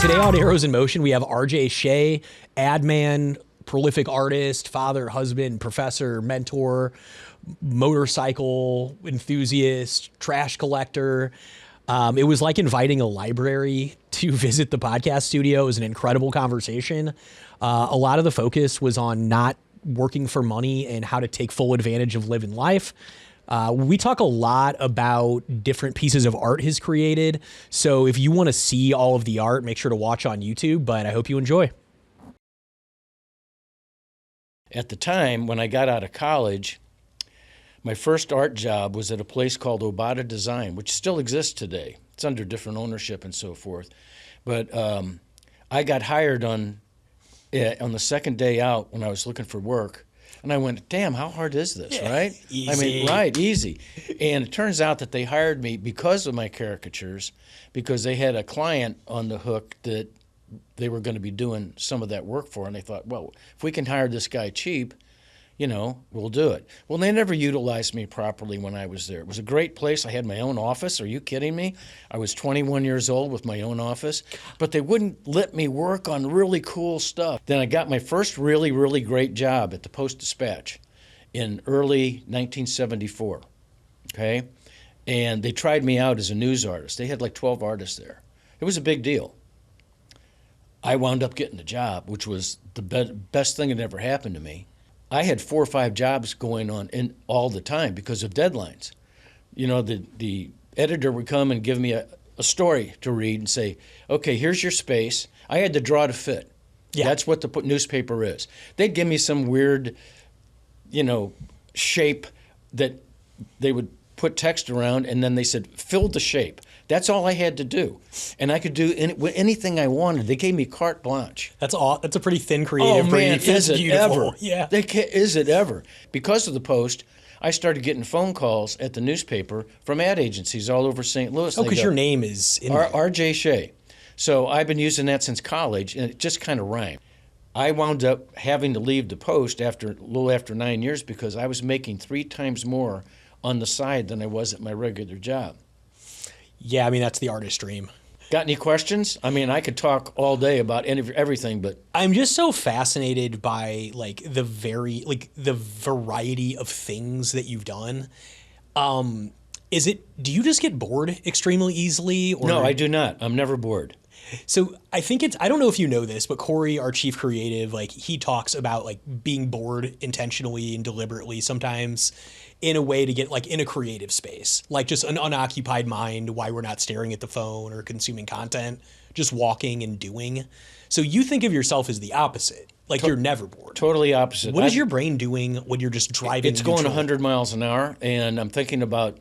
Today on Arrows in Motion, we have RJ Shay, ad man, prolific artist, father, husband, professor, mentor, motorcycle enthusiast, trash collector. It was like inviting a library to visit the podcast studio. It was an incredible conversation. A lot of the focus was on not working for money and how to take full advantage of living life. We talk a lot about different pieces of art he's created. So if you want to see all of the art, make sure to watch on YouTube, but I hope you enjoy. At the time, when I got out of college, my first art job was at a place called Obata Design, which still exists today. It's under different ownership and so forth. But I got hired on the second day out when I was looking for work. And I went, damn, how hard is this, right? Easy. I mean, right, easy. And it turns out that they hired me because of my caricatures, because they had a client on the hook that they were going to be doing some of that work for. And they thought, well, if we can hire this guy cheap, you know, we'll do it. Well, they never utilized me properly when I was there. It was a great place. I had my own office. Are you kidding me? I was 21 years old with my own office, but they wouldn't let me work on really cool stuff. Then I got my first really, really great job at the Post-Dispatch in early 1974, okay? And they tried me out as a news artist. They had like 12 artists there. It was a big deal. I wound up getting the job, which was the best thing that ever happened to me. I had 4 or 5 jobs going on all the time because of deadlines. You know, the editor would come and give me a story to read and say, okay, here's your space. I had to draw to fit. Yeah. That's what the newspaper is. They'd give me some weird, you know, shape that they would put text around, and then they said, fill the shape. That's all I had to do. And I could do anything I wanted. They gave me carte blanche. That's a pretty thin creative brief. Oh, man, is it ever? Yeah. Is it ever? Because of the Post, I started getting phone calls at the newspaper from ad agencies all over St. Louis. Oh, because your name is in there. RJ Shay. So I've been using that since college, and it just kind of rhymed. I wound up having to leave the Post a little after 9 years because I was making 3 times more on the side than I was at my regular job. Yeah, I mean, that's the artist dream. Got any questions? I mean, I could talk all day about everything, but I'm just so fascinated by the variety of things that you've done. Do you just get bored extremely easily? Or? No, I do not. I'm never bored. So I think I don't know if you know this, but Corey, our chief creative, he talks about being bored intentionally and deliberately sometimes in a way to get in a creative space, just an unoccupied mind while we're not staring at the phone or consuming content, just walking and doing. So you think of yourself as the opposite, you're never bored. Totally opposite. What is your brain doing when you're just driving? It's going 100 miles an hour, and I'm thinking about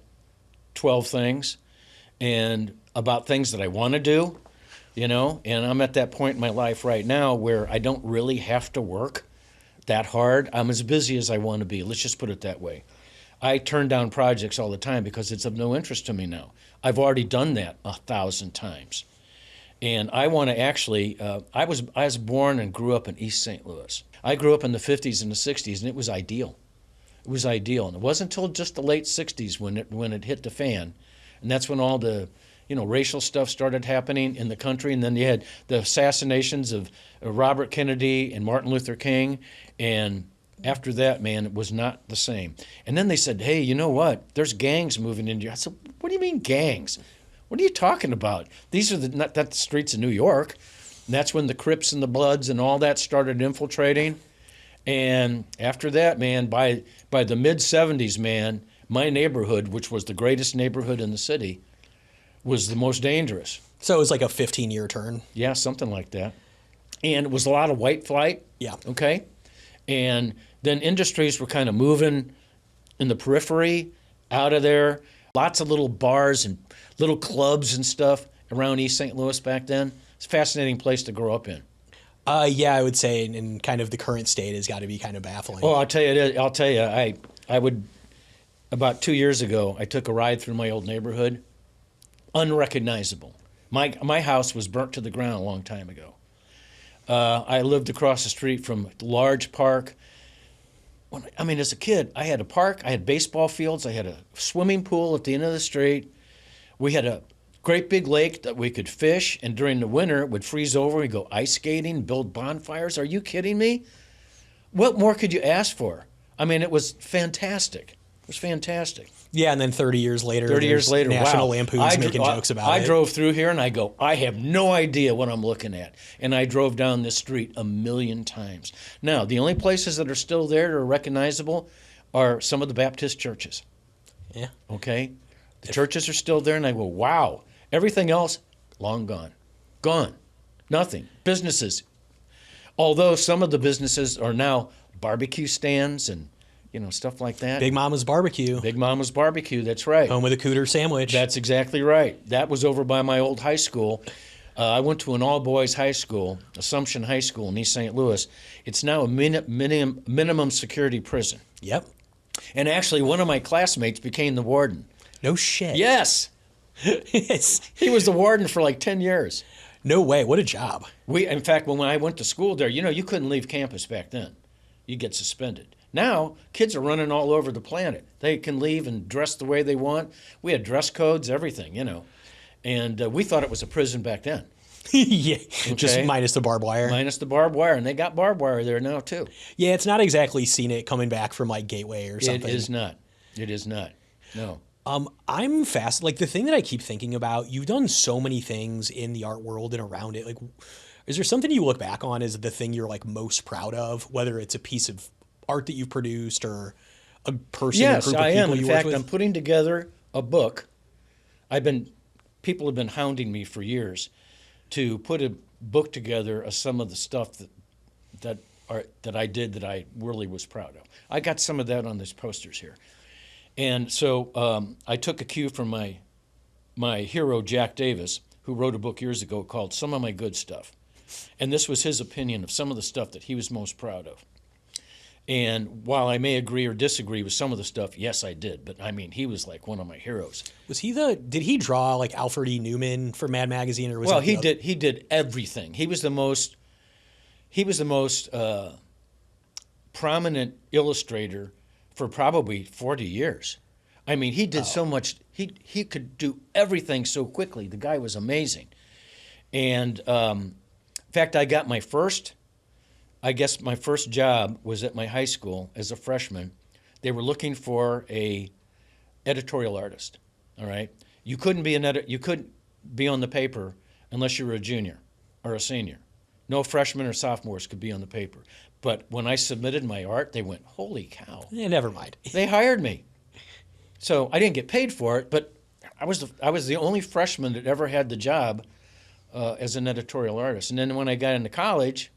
12 things and about things that I want to do. You know, and I'm at that point in my life right now where I don't really have to work that hard. I'm as busy as I want to be. Let's just put it that way. I turn down projects all the time because it's of no interest to me now. I've already done that 1,000 times. And I want to actually, I was born and grew up in East St. Louis. I grew up in the 50s and the 60s, and it was ideal. It was ideal. And it wasn't until just the late 60s when it hit the fan. And that's when all the racial stuff started happening in the country, and then you had the assassinations of Robert Kennedy and Martin Luther King, and after that, man, it was not the same. And then they said, hey, you know what? There's gangs moving into here. I said, what do you mean gangs? What are you talking about? These are not the streets of New York. And that's when the Crips and the Bloods and all that started infiltrating. And after that, man, by the mid-'70s, man, my neighborhood, which was the greatest neighborhood in the city, was the most dangerous. So it was like a 15-year turn? Yeah, something like that. And it was a lot of white flight. Yeah. Okay? And then industries were kind of moving in the periphery, out of there. Lots of little bars and little clubs and stuff around East St. Louis back then. It's a fascinating place to grow up in. Yeah, I would say in kind of the current state has got to be kind of baffling. Well, I'll tell you, I would, about 2 years ago, I took a ride through my old neighborhood. Unrecognizable. My house was burnt to the ground a long time ago. I lived across the street from a large park. As a kid, I had a park, I had baseball fields, I had a swimming pool at the end of the street. We had a great big lake that we could fish, and during the winter it would freeze over. We'd go ice skating, build bonfires. Are you kidding me? What more could you ask for? I mean, it was fantastic. It was fantastic. Yeah, and then 30 years later, 30 years later, National wow. Lampoon's making jokes about it. I drove through here and I go, I have no idea what I'm looking at. And I drove down this street 1,000,000 times. Now, the only places that are still there that are recognizable are some of the Baptist churches. Yeah. Okay? The churches are still there, and I go, wow. Everything else, long gone. Gone. Nothing. Businesses. Although some of the businesses are now barbecue stands and stuff like that. Big Mama's Barbecue. Big Mama's Barbecue, that's right. Home with a cooter sandwich. That's exactly right. That was over by my old high school. I went to an all-boys high school, Assumption High School in East St. Louis. It's now a minimum security prison. Yep. And actually, one of my classmates became the warden. No shit. Yes. He was the warden for like 10 years. No way. What a job. In fact, when I went to school there, you couldn't leave campus back then. You'd get suspended. Now, kids are running all over the planet. They can leave and dress the way they want. We had dress codes, everything, And we thought it was a prison back then. Yeah, Okay. just minus the barbed wire. Minus the barbed wire. And they got barbed wire there now, too. Yeah, it's not exactly seen it coming back from like Gateway or something. It is not. It is not. No. I'm fast. Like the thing that I keep thinking about, you've done so many things in the art world and around it. Like, is there something you look back on as the thing you're like most proud of, whether it's a piece of art that you've produced or a person, Yes, a group of I people am. In you fact, worked I'm with? putting together a book. People have been hounding me for years to put a book together of some of the stuff that I did that I really was proud of. I got some of that on these posters here. And so I took a cue from my hero, Jack Davis, who wrote a book years ago called Some of My Good Stuff. And this was his opinion of some of the stuff that he was most proud of. And while I may agree or disagree with some of the stuff, yes, I did. But I mean, he was like one of my heroes. Did he draw like Alfred E. Newman for Mad Magazine, or was Well, that he did everything. He was the most prominent illustrator for probably 40 years. I mean, he did so much. He could do everything so quickly. The guy was amazing. And in fact, my first job was at my high school as a freshman. They were looking for a editorial artist. All right, you couldn't be on the paper unless you were a junior or a senior. No freshmen or sophomores could be on the paper. But when I submitted my art, they went, "Holy cow!" Yeah, never mind. They hired me. So I didn't get paid for it, but I was the only freshman that ever had the job as an editorial artist. And then when I got into college,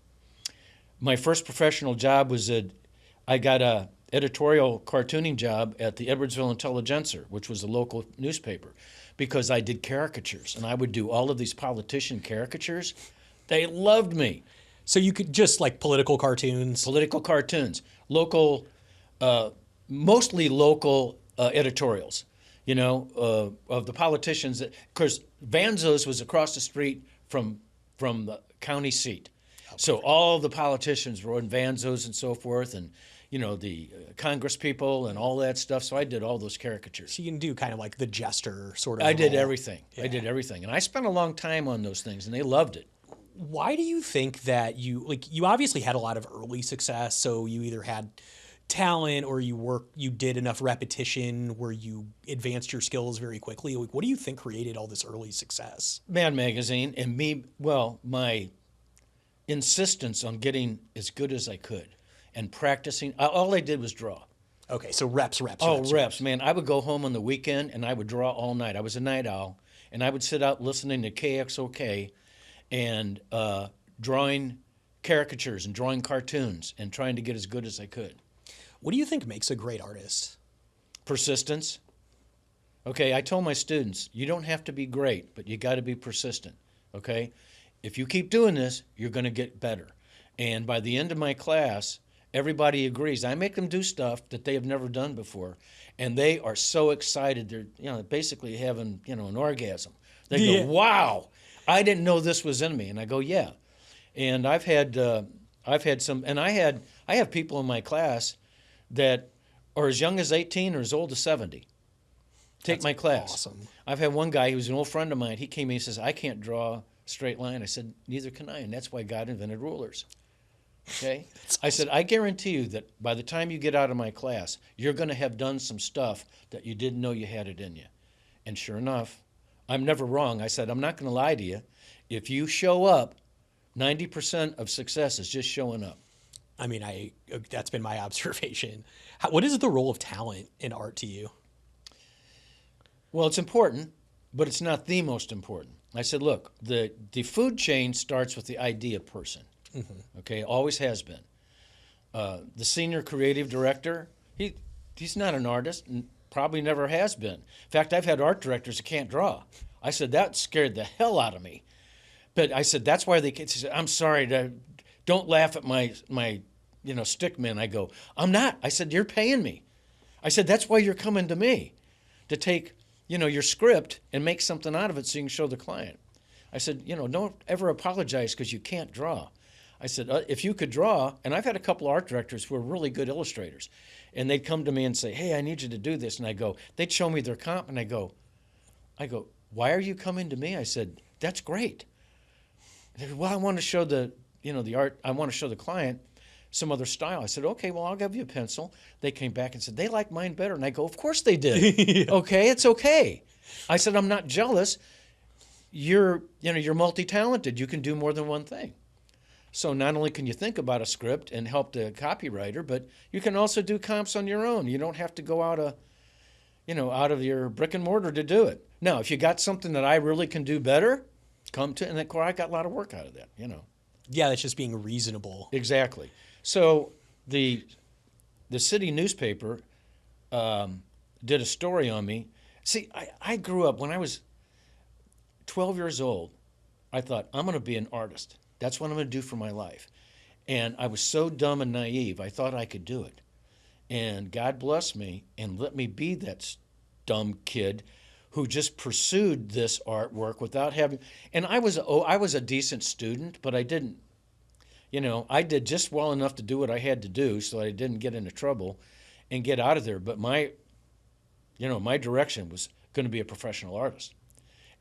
my first professional job was I got a editorial cartooning job at the Edwardsville Intelligencer, which was a local newspaper, because I did caricatures, and I would do all of these politician caricatures. They loved me. So you could just like political cartoons. Political cartoons, local, mostly local editorials, of the politicians. Because Vanzo's was across the street from the county seat. So all the politicians were in Vanzo's and so forth, and the Congress people and all that stuff. So I did all those caricatures. So you can do kind of like the jester sort of. I did role. everything. Yeah. I did everything, and I spent a long time on those things, and they loved it. Why do you think that you obviously had a lot of early success, so you either had talent or you did enough repetition where you advanced your skills very quickly? Like, what do you think created all this early success? Mad Magazine and my insistence on getting as good as I could and practicing. All I did was draw. Okay, so reps. Reps, man. I would go home on the weekend and I would draw all night. I was a night owl, and I would sit out listening to KXOK and drawing caricatures and drawing cartoons and trying to get as good as I could. What do you think makes a great artist? Persistence. Okay, I told my students, you don't have to be great, but you got to be persistent, okay? If you keep doing this, you're going to get better. And by the end of my class, everybody agrees. I make them do stuff that they have never done before, and they are so excited. They're basically having an orgasm. They go, "Wow, I didn't know this was in me." And I go, "Yeah." And I've had some, and I have people in my class that are as young as 18 or as old as 70. Take my class. Awesome. I've had one guy, he was an old friend of mine. He came in and says, I can't draw a straight line. I said, neither can I, and that's why God invented rulers. Okay? I said, I guarantee you that by the time you get out of my class, you're going to have done some stuff that you didn't know you had it in you. And sure enough, I'm never wrong. I said, I'm not going to lie to you. If you show up, 90% of success is just showing up. I mean, that's been my observation. What is the role of talent in art to you? Well, it's important, but it's not the most important. I said, look, the food chain starts with the idea person. Okay, always has been. The senior creative director, he's not an artist and probably never has been. In fact, I've had art directors that can't draw. I said, that scared the hell out of me. But I said, that's why he said, I'm sorry, don't laugh at my stick men. I go, I'm not. I said, you're paying me. I said, that's why you're coming to me, to take, your script and make something out of it so you can show the client. I said, don't ever apologize because you can't draw. I said, if you could draw, and I've had a couple of art directors who are really good illustrators, and they'd come to me and say, hey, I need you to do this. And I go, they'd show me their comp, and I go, why are you coming to me? I said, that's great. They said, well, I want to show the art, I want to show the client some other style. I said, okay, well, I'll give you a pencil. They came back and said, they like mine better. And I go, of course they did. Yeah. Okay, it's okay. I said, I'm not jealous. You're multi-talented. You can do more than one thing. So not only can you think about a script and help the copywriter, but you can also do comps on your own. You don't have to go out of your brick and mortar to do it. Now, if you got something that I really can do better, come to, and I got a lot of work out of that, Yeah, that's just being reasonable. Exactly. So the city newspaper did a story on me. See, I grew up, when I was 12 years old, I thought, I'm going to be an artist. That's what I'm going to do for my life. And I was so dumb and naive, I thought I could do it. And God blessed me and let me be that dumb kid who just pursued this artwork without having, and I was a decent student, but I didn't, I did just well enough to do what I had to do so I didn't get into trouble and get out of there. But my direction was going to be a professional artist.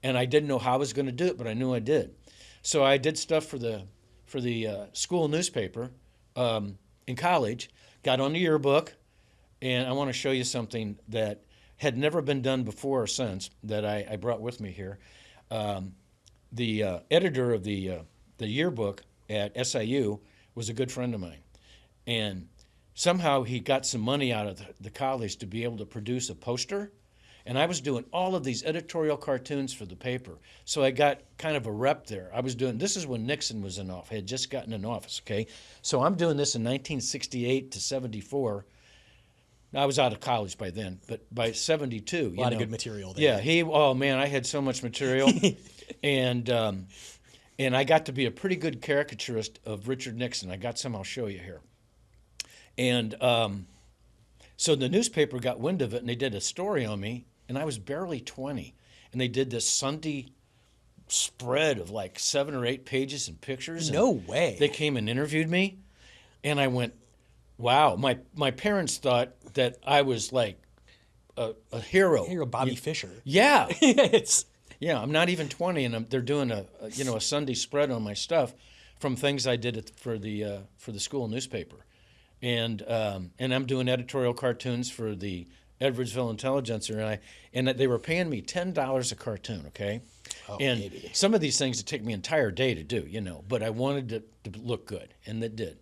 And I didn't know how I was going to do it, but I knew I did. So I did stuff for the school newspaper in college, got on the yearbook, and I want to show you something that had never been done before or since that I brought with me here. The editor of the yearbook at SIU was a good friend of mine. And somehow he got some money out of the college to be able to produce a poster. And I was doing all of these editorial cartoons for the paper. So I got kind of a rep there. This is when Nixon was in office, had just gotten in office, okay? So I'm doing this in 1968 to 74. I was out of college by then, but by 72. A lot of good material there. Yeah, oh man, I had so much material. And I got to be a pretty good caricaturist of Richard Nixon. I got some I'll show you here. And so the newspaper got wind of it, and they did a story on me, and I was barely 20. And they did this Sunday spread of like 7 or 8 pages and pictures. No way. They came and interviewed me, and I went, wow. My parents thought that I was like a hero. Hero Bobby Fischer. Yeah. Yeah, I'm not even 20, and they're doing a Sunday spread on my stuff from things I did for the school newspaper, and I'm doing editorial cartoons for the Edwardsville Intelligencer, and they were paying me $10 a cartoon, okay? Oh, and baby. Some of these things would take me an entire day to do, but I wanted to look good, and it did.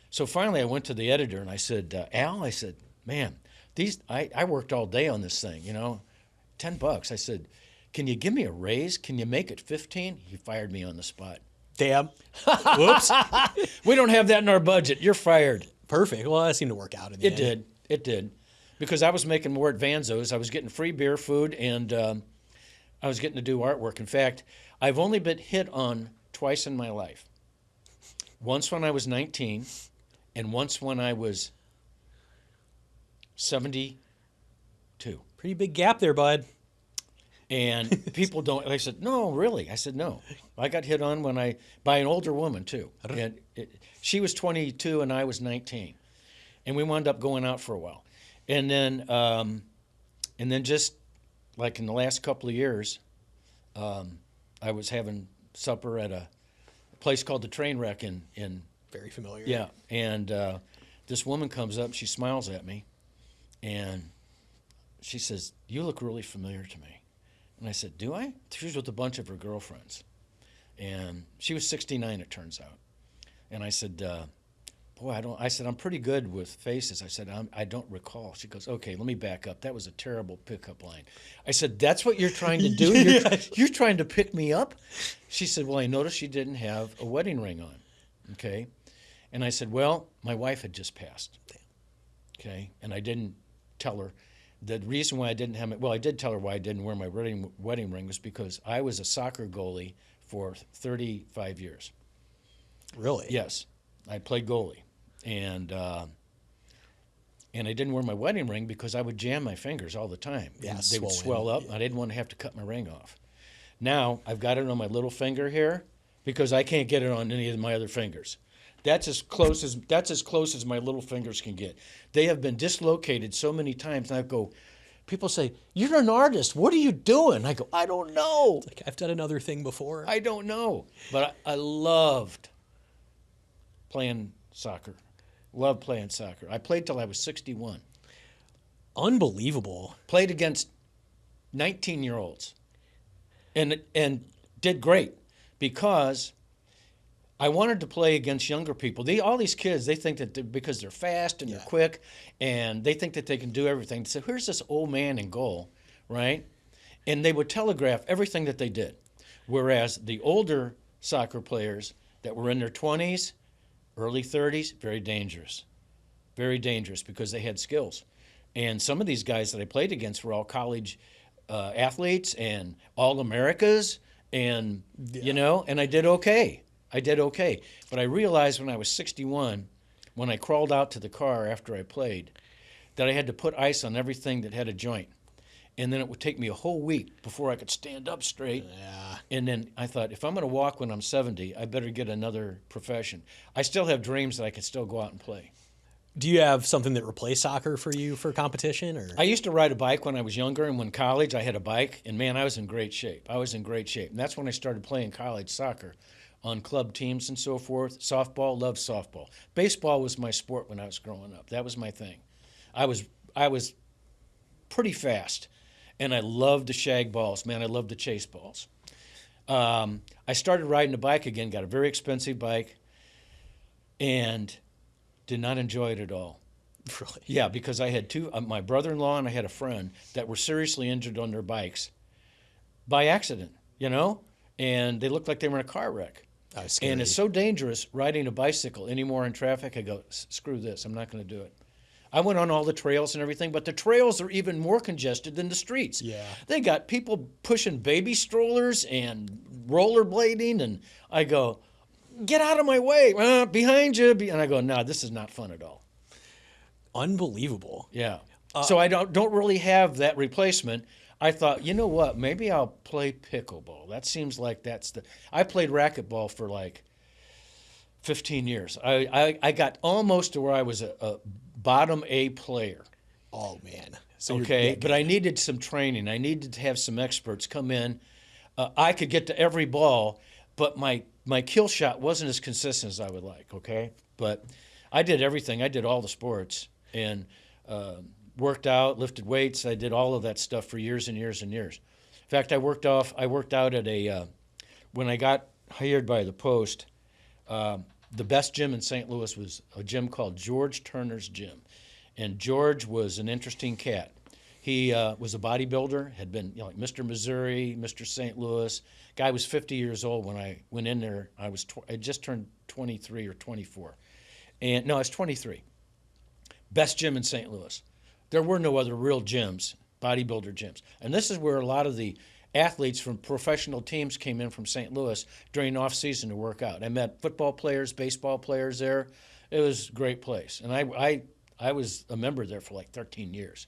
So finally, I went to the editor and I said, Al, I said, man, I worked all day on this thing, $10. I said, can you give me a raise? Can you make it 15? He fired me on the spot. Damn. Whoops. We don't have that in our budget. You're fired. Perfect. Well, that seemed to work out in the end. It did. Because I was making more at Vanzo's. I was getting free beer, food, and I was getting to do artwork. In fact, I've only been hit on twice in my life. Once when I was 19, and once when I was 72. Pretty big gap there, bud. And people don't. I said, no, really. I said, no. I got hit on by an older woman too. And she was 22 and I was 19, and we wound up going out for a while, and then just like in the last couple of years, I was having supper at a place called the Trainwreck in Very familiar. yeah, and this woman comes up, she smiles at me, and she says, "You look really familiar to me." And I said, "Do I?" She was with a bunch of her girlfriends, and she was 69, it turns out. And I said, "Boy, I don't." I said, "I'm pretty good with faces." I said, I don't recall." She goes, "Okay, let me back up. That was a terrible pickup line." I said, "That's what you're trying to do? You're trying to pick me up?" She said, "Well, I noticed you didn't have a wedding ring on." Okay. And I said, "Well, my wife had just passed." Okay. And I didn't tell her. The reason why I didn't have it, well, I did tell her why I didn't wear my wedding ring was because I was a soccer goalie for 35 years. Really? Yes. I played goalie. And I didn't wear my wedding ring because I would jam my fingers all the time. Yeah, They would swollen. swell up. I didn't want to have to cut my ring off. Now I've got it on my little finger here because I can't get it on any of my other fingers. That's as close as my little fingers can get. They have been dislocated so many times, and I go, people say, "You're an artist. What are you doing?" I go, "I don't know. Like, I've done another thing before. I don't know." But I loved playing soccer. Loved playing soccer. I played till I was 61. Unbelievable. Played against 19-year-olds and did great because I wanted to play against younger people. All these kids, they think that because they're fast and they're quick, and they think that they can do everything. So here's this old man in goal, right? And they would telegraph everything that they did. Whereas the older soccer players that were in their 20s, early 30s, very dangerous. Very dangerous because they had skills. And some of these guys that I played against were all college athletes and all Americas, and and I did okay. But I realized when I was 61, when I crawled out to the car after I played, that I had to put ice on everything that had a joint. And then it would take me a whole week before I could stand up straight. Yeah. And then I thought, if I'm going to walk when I'm 70, I better get another profession. I still have dreams that I could still go out and play. Do you have something that replaced soccer for you for competition? Or I used to ride a bike when I was younger, and when college, I had a bike. And, man, I was in great shape. And that's when I started playing college soccer on club teams and so forth. Softball, loved softball. Baseball was my sport when I was growing up. That was my thing. I was pretty fast, and I loved to shag balls. Man, I loved to chase balls. I started riding a bike again, got a very expensive bike, and did not enjoy it at all. really? Yeah, because I had my brother-in-law and I had a friend that were seriously injured on their bikes by accident, and they looked like they were in a car wreck. Oh, scary. And it's so dangerous riding a bicycle anymore in traffic. I go, screw this, I'm not going to do it. I went on all the trails and everything, but the trails are even more congested than the streets. Yeah. They got people pushing baby strollers and rollerblading, and I go, get out of my way, behind you. And I go, no, this is not fun at all. Unbelievable. Yeah. So I don't really have that replacement. I thought, you know what, maybe I'll play pickleball. That seems like I played racquetball for like 15 years. I got almost to where I was a bottom A player. Oh, man. So Okay, but I needed some training. I needed to have some experts come in. I could get to every ball, but my kill shot wasn't as consistent as I would like, okay? But I did everything. I did all the sports and worked out, lifted weights. I did all of that stuff for years and years and years. In fact, I worked out at when I got hired by the Post, the best gym in St. Louis was a gym called George Turner's Gym. And George was an interesting cat. He was a bodybuilder, had been like Mr. Missouri, Mr. St. Louis. Guy was 50 years old when I went in there. I just turned 23 or 24. And no, I was 23. Best gym in St. Louis. There were no other real gyms, bodybuilder gyms. And this is where a lot of the athletes from professional teams came in from St. Louis during off season to work out. I met football players, baseball players there. It was a great place. And I was a member there for like 13 years.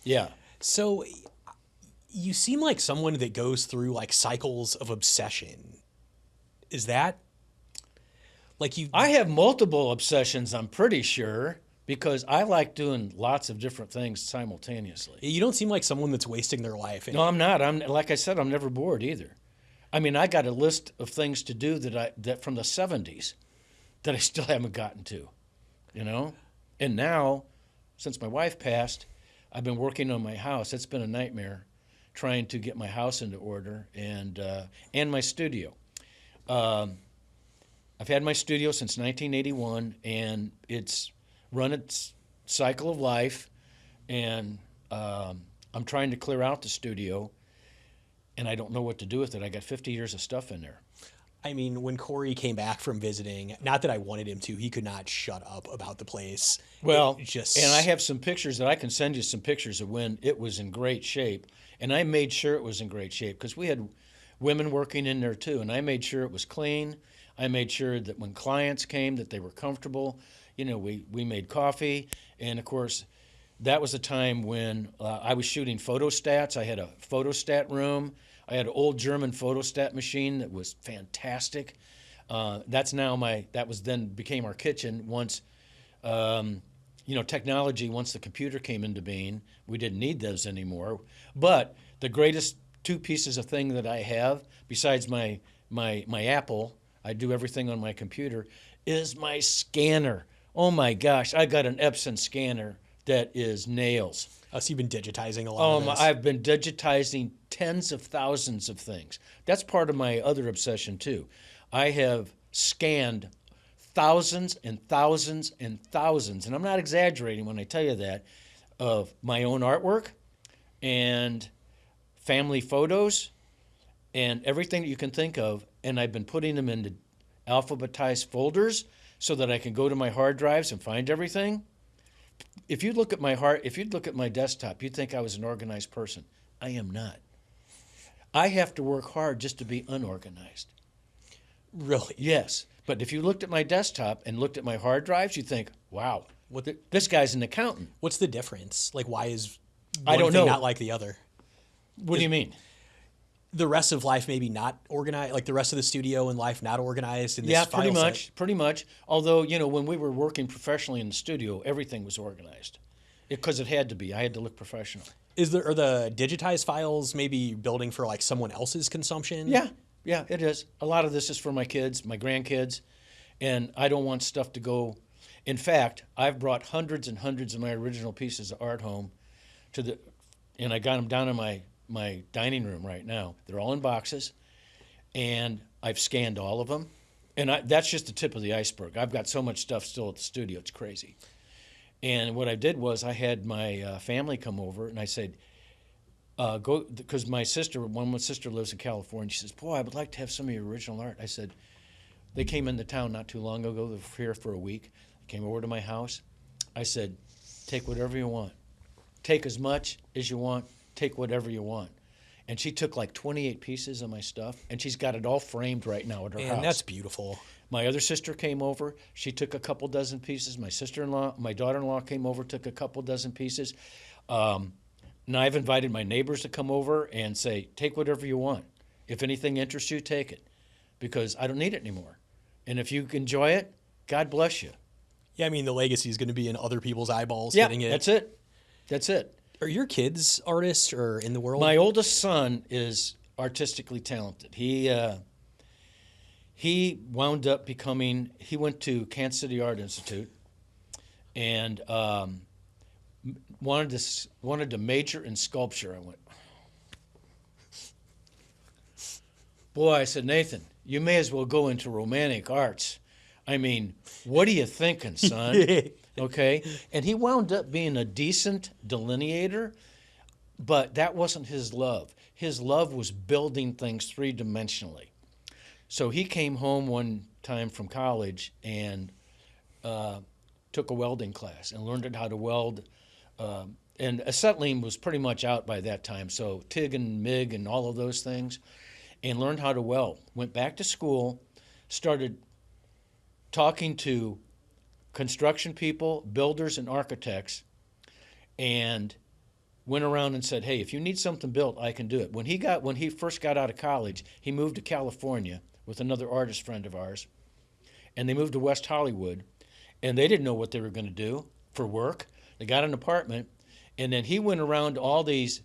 Yeah. So you seem like someone that goes through like cycles of obsession. Is that like you? I have multiple obsessions, I'm pretty sure. because I like doing lots of different things simultaneously. You don't seem like someone that's wasting their life. No, I'm not. I'm like I said, I'm never bored either. I mean, I got a list of things to do that from the 70s that I still haven't gotten to, you know? And now, since my wife passed, I've been working on my house. It's been a nightmare trying to get my house into order and my studio. I've had my studio since 1981, and it's run its cycle of life, and I'm trying to clear out the studio, and I don't know what to do with it. I got 50 years of stuff in there. I mean, when Corey came back from visiting, not that I wanted him to, he could not shut up about the place. Well, just and I have some pictures that I can send you, some pictures of when it was in great shape, and I made sure it was in great shape because we had women working in there too, and I made sure it was clean. I made sure that when clients came that they were comfortable. You know, we made coffee, and of course, that was a time when I was shooting photostats. I had a photostat room. I had an old German photostat machine that was fantastic. That was then became our kitchen once, technology, once the computer came into being, we didn't need those anymore. But the greatest two pieces of thing that I have, besides my Apple, I do everything on my computer, is my scanner. Oh my gosh, I got an Epson scanner that is nails. So you've been digitizing a lot of this. I've been digitizing tens of thousands of things. That's part of my other obsession too. I have scanned thousands and thousands and thousands, and I'm not exaggerating when I tell you that, of my own artwork and family photos and everything that you can think of, and I've been putting them into alphabetized folders so that I can go to my hard drives and find everything. If you'd look at my desktop, you'd think I was an organized person. I am not. I have to work hard just to be unorganized. Really? Yes. But if you looked at my desktop and looked at my hard drives, you'd think, wow, this guy's an accountant. What's the difference? Like, why is I one don't thing know. not like the other? What do you mean? The rest of life maybe not organized, like the rest of the studio and life not organized in this file set? Pretty much. Although, when we were working professionally in the studio, everything was organized because it had to be. I had to look professional. Are the digitized files maybe building for like someone else's consumption? Yeah, it is. A lot of this is for my kids, my grandkids, and I don't want stuff to go. In fact, I've brought hundreds and hundreds of my original pieces of art home and I got them down in my dining room right now. They're all in boxes, and I've scanned all of them. And that's just the tip of the iceberg. I've got so much stuff still at the studio, it's crazy. And what I did was I had my family come over, and I said, go, because my sister lives in California. She says, boy, I would like to have some of your original art. I said, they came into town not too long ago. They were here for a week. They came over to my house. I said, take whatever you want. Take as much as you want. Take whatever you want. And she took like 28 pieces of my stuff, and she's got it all framed right now at her house. And that's beautiful. My other sister came over. She took a couple dozen pieces. My daughter-in-law came over, took a couple dozen pieces. Now I've invited my neighbors to come over and say, take whatever you want. If anything interests you, take it, because I don't need it anymore. And if you enjoy it, God bless you. Yeah, I mean, the legacy is going to be in other people's eyeballs Yeah, getting it. That's it. Are your kids artists or in the world? My oldest son is artistically talented. He wound up he went to Kansas City Art Institute and wanted to major in sculpture. I went, boy, I said, Nathan, you may as well go into romantic arts. I mean, what are you thinking, son? Okay? And he wound up being a decent delineator, but that wasn't his love. His love was building things three-dimensionally. So he came home one time from college and took a welding class and learned how to weld. And acetylene was pretty much out by that time, so TIG and MIG and all of those things, and learned how to weld. Went back to school, started talking to construction people, builders, and architects, and went around and said, hey, if you need something built, I can do it. When he first got out of college, he moved to California with another artist friend of ours, and they moved to West Hollywood, and they didn't know what they were going to do. for work. They got an apartment, and then he went around to all these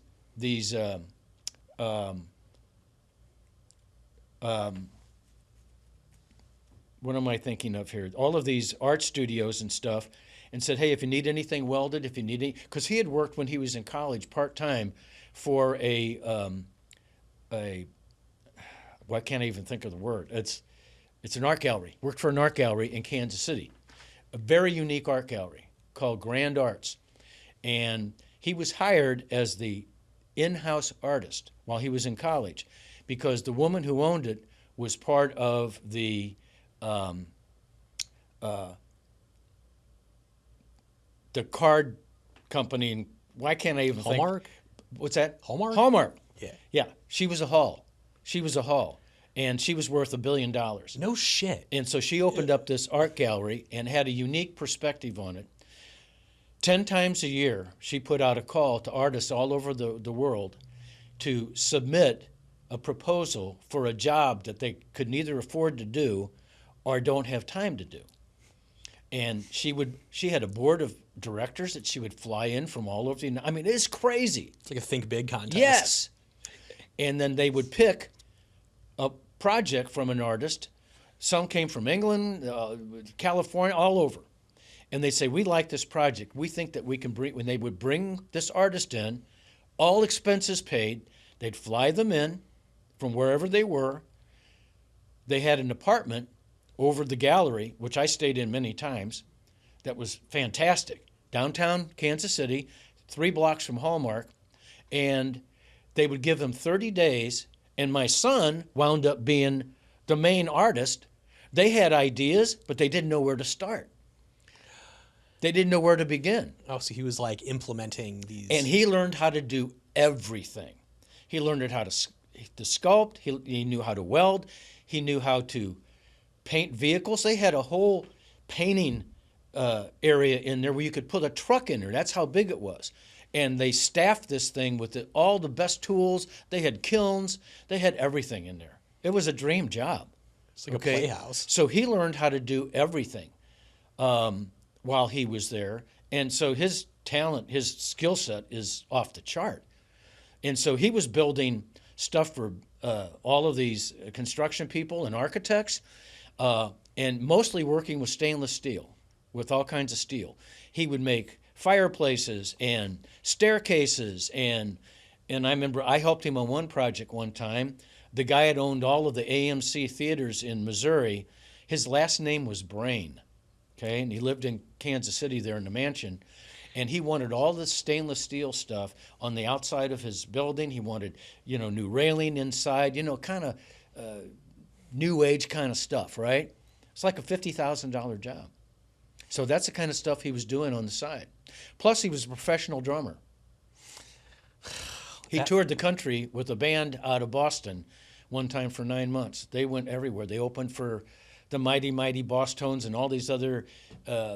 what am I thinking of here? All of these art studios and stuff, and said, hey, if you need anything welded, if you need any, because he had worked when he was in college part-time for why can't I even think of the word? It's an art gallery. Worked for an art gallery in Kansas City, a very unique art gallery called Grand Arts. And he was hired as the in-house artist while he was in college because the woman who owned it was part of the card company. And why can't I even Hallmark? think? What's that? Hallmark? Hallmark. Yeah. Yeah. She was a Hall. And she was worth $1 billion. No shit. And so she opened up this art gallery and had a unique perspective on it. 10 times a year, she put out a call to artists all over the world to submit a proposal for a job that they could neither afford to do or don't have time to do. And she had a board of directors that she would fly in from all over I mean, it's crazy. It's like a think big contest. Yes. And then they would pick a project from an artist. Some came from England, California, all over. And they say, we like this project. We think that we can bring, when they would bring this artist in, all expenses paid, they'd fly them in from wherever they were. They had an apartment over the gallery, which I stayed in many times, that was fantastic. Downtown Kansas City, 3 blocks from Hallmark. And they would give them 30 days, and my son wound up being the main artist. They had ideas, but they didn't know where to start. They didn't know where to begin. Oh, so he was like implementing these. And he learned how to do everything. He learned how to sculpt. He knew how to weld. He knew how to paint vehicles. They had a whole painting area in there where you could put a truck in there. That's how big it was. And they staffed this thing with all the best tools. They had kilns. They had everything in there. It was a dream job. It's like a playhouse. So he learned how to do everything while he was there. And so his talent, his skill set is off the chart. And so he was building stuff for all of these construction people and architects, and mostly working with stainless steel, with all kinds of steel. He would make fireplaces and staircases, and I remember I helped him on one project one time. The guy had owned all of the AMC theaters in Missouri. His last name was Brain, okay, and he lived in Kansas City there in the mansion. And he wanted all this stainless steel stuff on the outside of his building. He wanted, new railing inside, kind of new age kind of stuff, right? It's like a $50,000 job. So that's the kind of stuff he was doing on the side. Plus, he was a professional drummer. He toured the country with a band out of Boston one time for 9 months. They went everywhere. They opened for the Mighty Mighty Boss Tones and all these other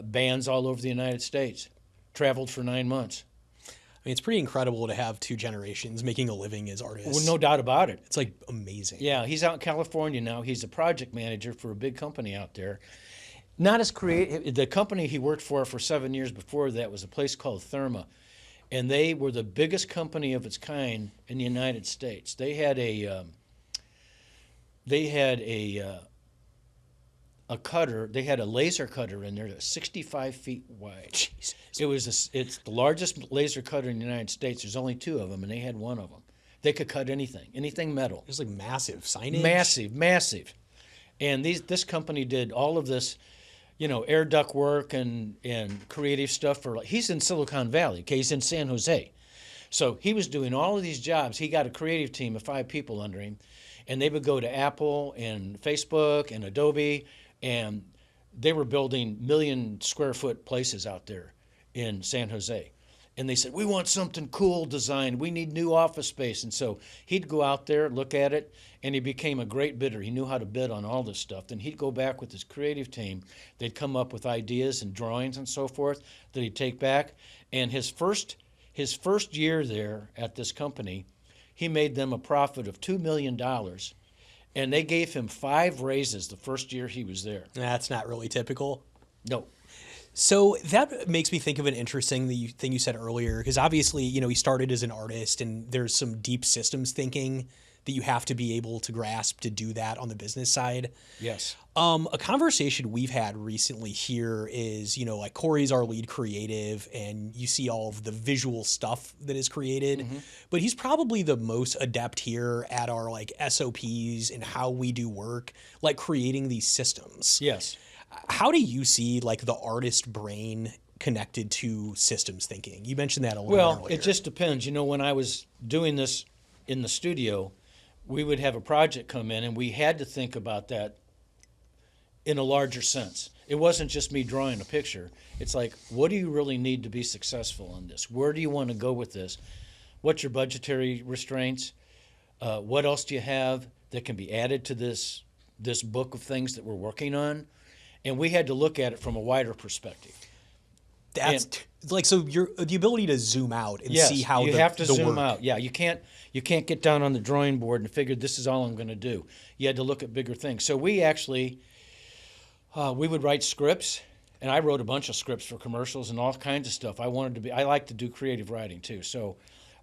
bands all over the United States. Traveled for 9 months. I mean, it's pretty incredible to have 2 generations making a living as artists. Well, no doubt about it. It's like amazing. Yeah, he's out in California now. He's a project manager for a big company out there. Not as creative. The company he worked for 7 years before that was a place called Therma, and they were the biggest company of its kind in the United States. They had a cutter. They had a laser cutter in there that was 65 feet wide. Jesus. It's the largest laser cutter in the United States. There's only 2 of them, and they had 1 of them. They could cut anything metal. It was like massive signage. Massive. And this company did all of this, air duct work and creative stuff he's in Silicon Valley, okay? He's in San Jose. So he was doing all of these jobs. He got a creative team of 5 people under him, and they would go to Apple and Facebook and Adobe, and they were building 1 million square foot places out there in San Jose. And they said, we want something cool designed. We need new office space. And so he'd go out there, look at it, and he became a great bidder. He knew how to bid on all this stuff. Then he'd go back with his creative team. They'd come up with ideas and drawings and so forth that he'd take back. And his first year there at this company, he made them a profit of $2 million. And they gave him 5 raises the first year he was there. That's not really typical. No. So that makes me think of an interesting thing you said earlier, because obviously, he started as an artist, and there's some deep systems thinking that you have to be able to grasp to do that on the business side. Yes. A conversation we've had recently here is, like Corey's our lead creative, and you see all of the visual stuff that is created, but he's probably the most adept here at our like SOPs and how we do work, like creating these systems. Yes. How do you see like the artist brain connected to systems thinking? You mentioned that a little Well, earlier. it just depends. When I was doing this in the studio, we would have a project come in, and we had to think about that in a larger sense. It wasn't just me drawing a picture. It's like, what do you really need to be successful in this? Where do you want to go with this? What's your budgetary restraints? What else do you have that can be added to this book of things that we're working on? And we had to look at it from a wider perspective. That's like, so the ability to zoom out and Yes, see how you the have to the zoom work. out. Yeah, you can't get down on the drawing board and figure this is all I'm going to do. You had to look at bigger things. So we actually we would write scripts, and I wrote a bunch of scripts for commercials and all kinds of stuff. I like to do creative writing too. So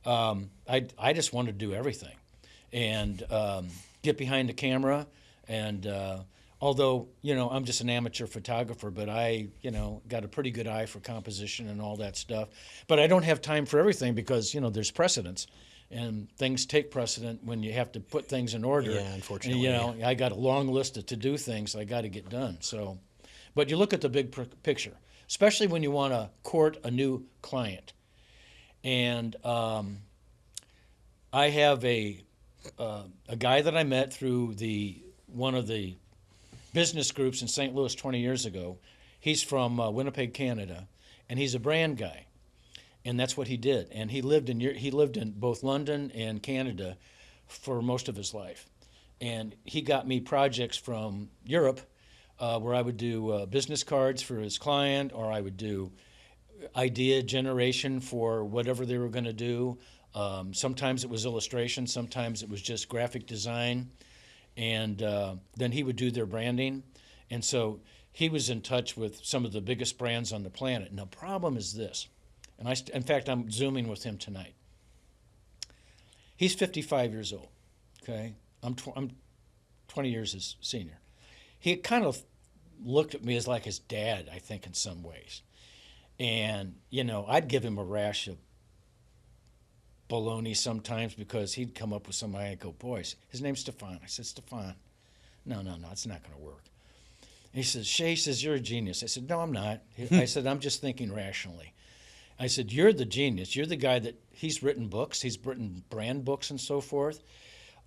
I just wanted to do everything, and get behind the camera. And although I'm just an amateur photographer, but I got a pretty good eye for composition and all that stuff. But I don't have time for everything because there's precedence. And things take precedent when you have to put things in order. Yeah, unfortunately. And, I got a long list of to-do things I got to get done. So, but you look at the big picture, especially when you want to court a new client. And I have a guy that I met through one of the business groups in St. Louis 20 years ago. He's from Winnipeg, Canada, and he's a brand guy. And that's what he did. And he lived in both London and Canada for most of his life. And he got me projects from Europe where I would do business cards for his client, or I would do idea generation for whatever they were going to do. Sometimes it was illustration, sometimes it was just graphic design. And then he would do their branding. And so he was in touch with some of the biggest brands on the planet. And the problem is this. And in fact, I'm Zooming with him tonight. He's 55 years old, okay? I'm 20 years his senior. He kind of looked at me as like his dad, I think, in some ways. And, I'd give him a rash of baloney sometimes because he'd come up with somebody and I'd go, boys, his name's Stefan. I said, Stefan, no, it's not going to work. And he says, Shay says, you're a genius. I said, no, I'm not. I said, I'm just thinking rationally. I said, you're the genius. You're the guy he's written books. He's written brand books and so forth.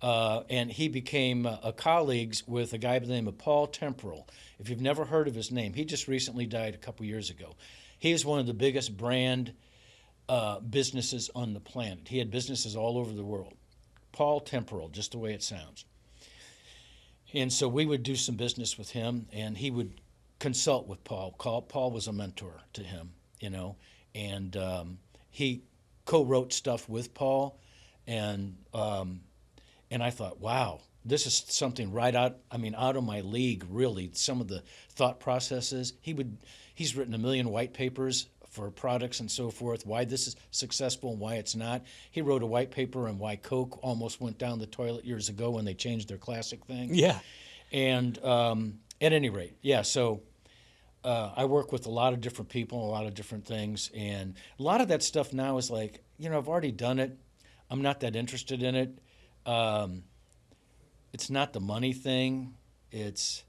And he became colleagues with a guy by the name of Paul Temporal. If you've never heard of his name, he just recently died a couple years ago. He is one of the biggest brand businesses on the planet. He had businesses all over the world. Paul Temporal, just the way it sounds. And so we would do some business with him, and he would consult with Paul. Paul was a mentor to him, and he co-wrote stuff with Paul, and I thought, wow, this is something right out of my league, really. Some of the thought processes. He's written 1 million white papers for products and so forth, why this is successful and why it's not. He wrote a white paper on why Coke almost went down the toilet years ago when they changed their classic thing. Yeah. And at any rate, yeah, so I work with a lot of different people, a lot of different things, and a lot of that stuff now is like, I've already done it. I'm not that interested in it. It's not the money thing. It's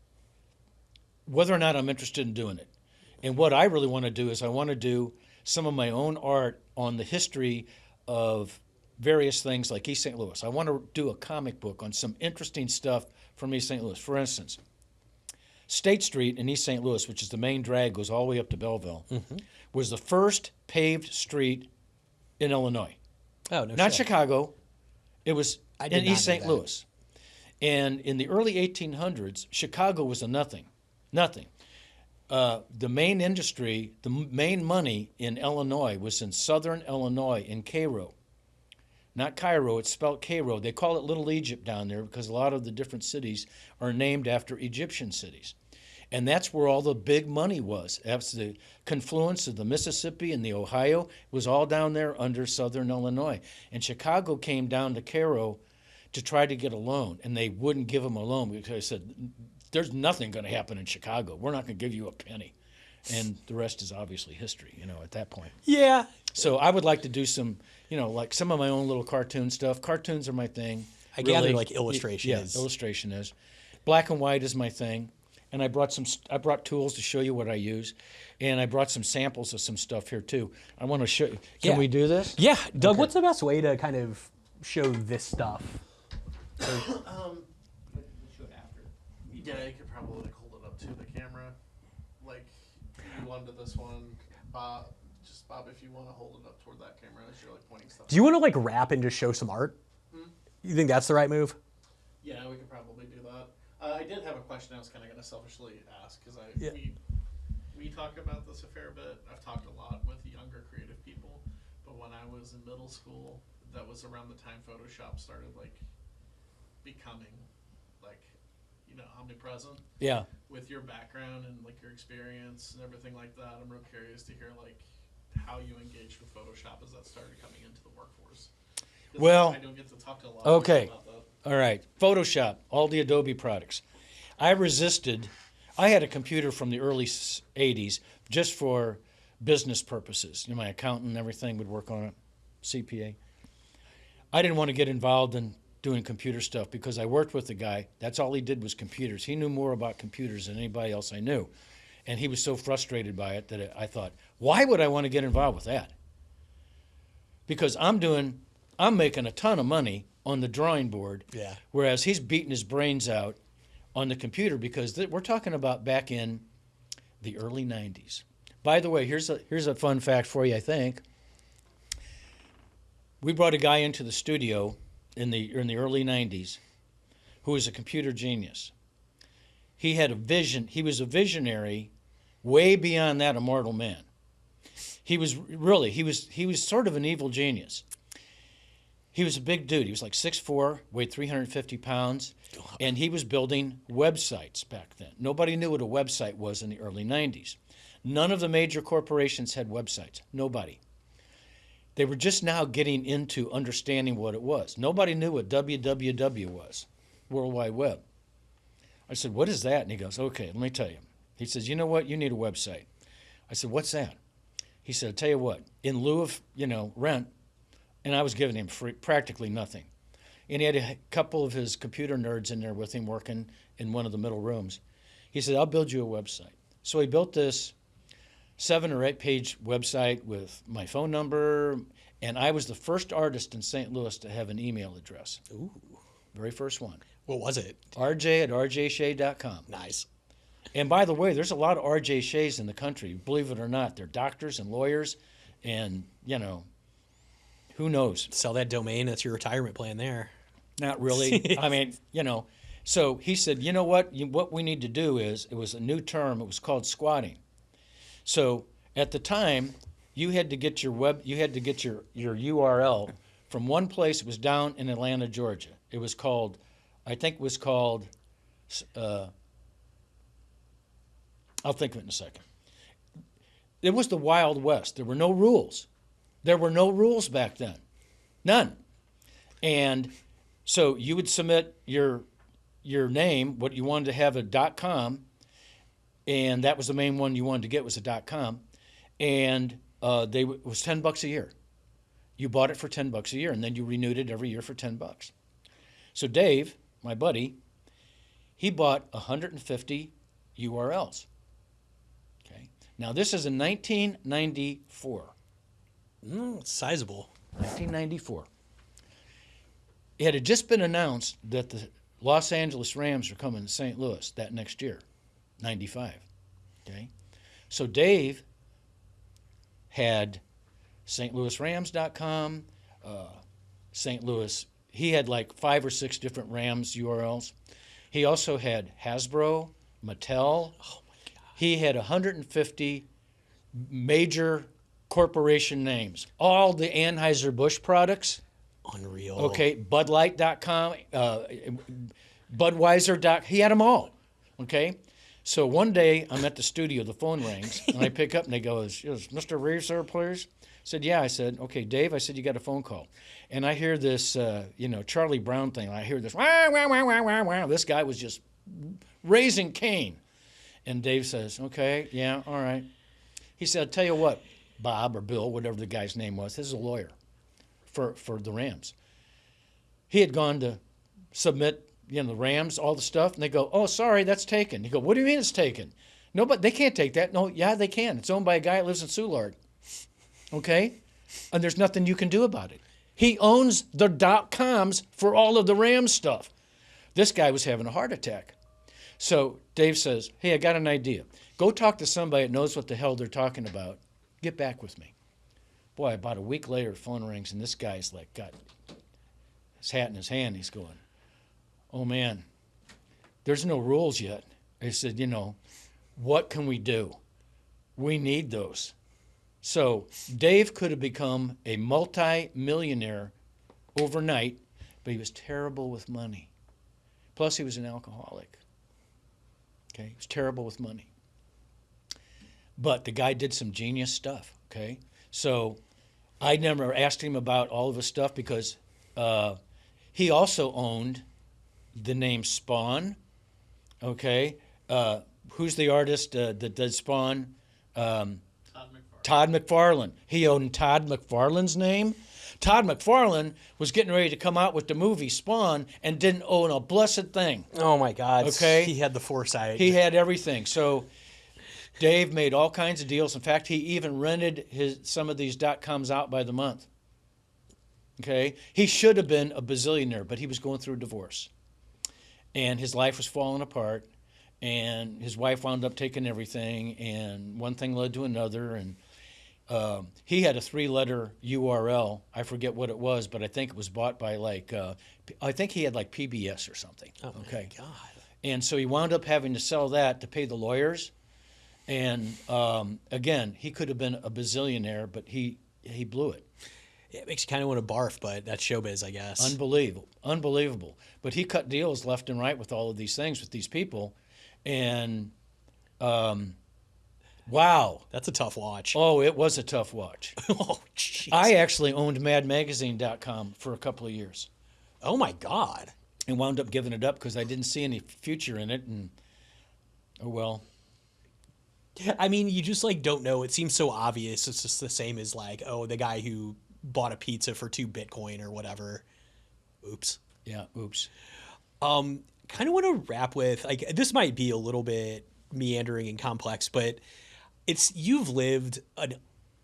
whether or not I'm interested in doing it. And what I really want to do is I want to do some of my own art on the history of various things like East St. Louis. I want to do a comic book on some interesting stuff from East St. Louis. For instance, State Street in East St. Louis, which is the main drag, goes all the way up to Belleville, was the first paved street in Illinois. Oh, no Not shit. Chicago. It was I did in not East know St. that. Louis. And in the early 1800s, Chicago was a nothing. Nothing. The main industry, the main money in Illinois was in southern Illinois, in Cairo. Not Cairo, it's spelled Cairo. They call it Little Egypt down there because a lot of the different cities are named after Egyptian cities. And that's where all the big money was. That's the confluence of the Mississippi and the Ohio. It was all down there under Southern Illinois. And Chicago came down to Cairo to try to get a loan, and they wouldn't give them a loan because they said, there's nothing going to happen in Chicago. We're not going to give you a penny. And the rest is obviously history, at that point. Yeah. So I would like to do some, like some of my own little cartoon stuff. Cartoons are my thing. I gather like illustration is. Yeah, illustration is. Black and white is my thing. And I brought tools to show you what I use. And I brought some samples of some stuff here too. I want to show you. Can we do this? Yeah. Doug, what's the best way to kind of show this stuff? Show it after. Yeah, you could probably like hold it up to the camera. Like you wanted this one, Bob, if you want to hold it up toward that camera as you're like pointing stuff. Do you want to like rap and just show some art? You think that's the right move? Yeah, we could probably do that. I did have a question I was kind of going to selfishly ask because we talk about this a fair bit. I've talked a lot with younger creative people, but when I was in middle school, that was around the time Photoshop started like becoming like omnipresent. Yeah. With your background and like your experience and everything like that, I'm real curious to hear like how you engaged with Photoshop as that started coming into the workforce. Well, I don't get to talk to a lot of people about that. All right. Photoshop, all the Adobe products. I resisted. I had a computer from the early 80s just for business purposes. My accountant and everything would work on it, CPA. I didn't want to get involved in doing computer stuff because I worked with a guy. That's all he did was computers. He knew more about computers than anybody else I knew. And he was so frustrated by it that I thought, why would I want to get involved with that? Because I'm making a ton of money on the drawing board, whereas he's beating his brains out on the computer because we're talking about back in the early 90s. By the way, here's a fun fact for you, I think. We brought a guy into the studio in the early 90s who was a computer genius. He had a vision. He was a visionary way beyond that of mortal man. He was sort of an evil genius. He was a big dude. He was like 6'4", weighed 350 pounds, and he was building websites back then. Nobody knew what a website was in the early 90s. None of the major corporations had websites. Nobody. They were just now getting into understanding what it was. Nobody knew what www was, World Wide Web. I said, what is that? And he goes, okay, let me tell you. He says, you know what? You need a website. I said, what's that? He said, I'll tell you what, in lieu of, rent, and I was giving him practically nothing. And he had a couple of his computer nerds in there with him working in one of the middle rooms. He said, I'll build you a website. So he built this 7 or 8 page website with my phone number, and I was the first artist in St. Louis to have an email address. Ooh. Very first one. What was it? RJ@rjshay.com. Nice. And by the way, there's a lot of RJ Shays in the country, believe it or not. They're doctors and lawyers, and, who knows? Sell that domain. That's your retirement plan there. Not really. I mean, So he said, you know what? What we need to do is, it was a new term. It was called squatting. So at the time, you had to get your URL from one place. It was down in Atlanta, Georgia. It was called, I'll think of it in a second. It was the Wild West. There were no rules. There were no rules back then. None. And so you would submit your name, what you wanted to have a .com, and that was the main one you wanted to get was a .com, and it was $10 a year. You bought it for $10 a year, and then you renewed it every year for $10. So Dave, my buddy, he bought 150 URLs. Okay. Now this is in 1994. It's sizable. 1994. It had just been announced that the Los Angeles Rams were coming to St. Louis that next year, 95. Okay. So Dave had stlouisrams.com, St. Louis. He had like 5 or 6 different Rams URLs. He also had Hasbro, Mattel. Oh my God. He had 150 major corporation names. All the Anheuser-Busch products. Unreal. Okay, Budlight.com, Budweiser.com. He had them all. Okay, So one day I'm at the studio, the phone rings, and I pick up and they go, is Mr. Reeves there, please? I said, yeah. I said, okay, Dave, I said, you got a phone call. And I hear this, Charlie Brown thing. I hear this, wah, wah, wah, wah, wah, wah. This guy was just raising Cain. And Dave says, okay, yeah, all right. He said, I'll tell you what, Bob or Bill, whatever the guy's name was, this is a lawyer for the Rams. He had gone to submit, the Rams, all the stuff, and they go, oh, sorry, that's taken. He go, what do you mean it's taken? No, but they can't take that. No, yeah, they can. It's owned by a guy that lives in Soulard. Okay? And there's nothing you can do about it. He owns the .coms for all of the Rams stuff. This guy was having a heart attack. So Dave says, hey, I got an idea. Go talk to somebody that knows what the hell they're talking about. Get back with me. Boy, about a week later, the phone rings, and this guy's like got his hat in his hand. He's going, oh, man, there's no rules yet. I said, what can we do? We need those. So Dave could have become a multi-millionaire overnight, but he was terrible with money. Plus, he was an alcoholic. Okay, he was terrible with money. But the guy did some genius stuff, okay? So I never asked him about all of his stuff because he also owned the name Spawn, okay? Who's the artist that did Spawn? Todd McFarlane. He owned Todd McFarlane's name. Todd McFarlane was getting ready to come out with the movie Spawn and didn't own a blessed thing. Oh, my God. Okay? He had the foresight. He had everything. So Dave made all kinds of deals. In fact, he even rented some of these .coms out by the month. Okay? He should have been a bazillionaire, but he was going through a divorce. And his life was falling apart. And his wife wound up taking everything. And one thing led to another. And he had a 3-letter URL. I forget what it was, but I think it was bought by I think he had like PBS or something. Oh, okay. My God. And so he wound up having to sell that to pay the lawyers. And again, he could have been a bazillionaire, but he blew it. It makes you kind of want to barf, but that's showbiz, I guess. Unbelievable. But he cut deals left and right with all of these things, with these people. And wow. That's a tough watch. Oh, it was a tough watch. Oh, jeez. I actually owned madmagazine.com for a couple of years. Oh, my God. And wound up giving it up because I didn't see any future in it. And, oh, well. I mean, you just don't know. It seems so obvious. It's just the same as the guy who bought a pizza for 2 Bitcoin or whatever. Oops. Yeah, oops. Kind of want to wrap with, this might be a little bit meandering and complex, but you've lived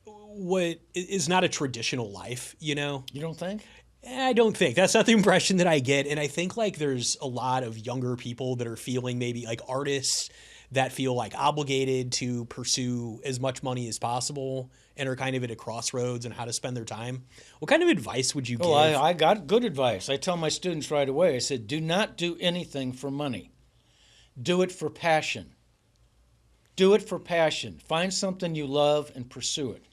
what is not a traditional life, You don't think? I don't think. That's not the impression that I get. And I think there's a lot of younger people that are feeling maybe artists that feel obligated to pursue as much money as possible and are kind of at a crossroads on how to spend their time. What kind of advice would you give? Oh, I got good advice. I tell my students right away, I said, do not do anything for money. Do it for passion. Do it for passion. Find something you love and pursue it.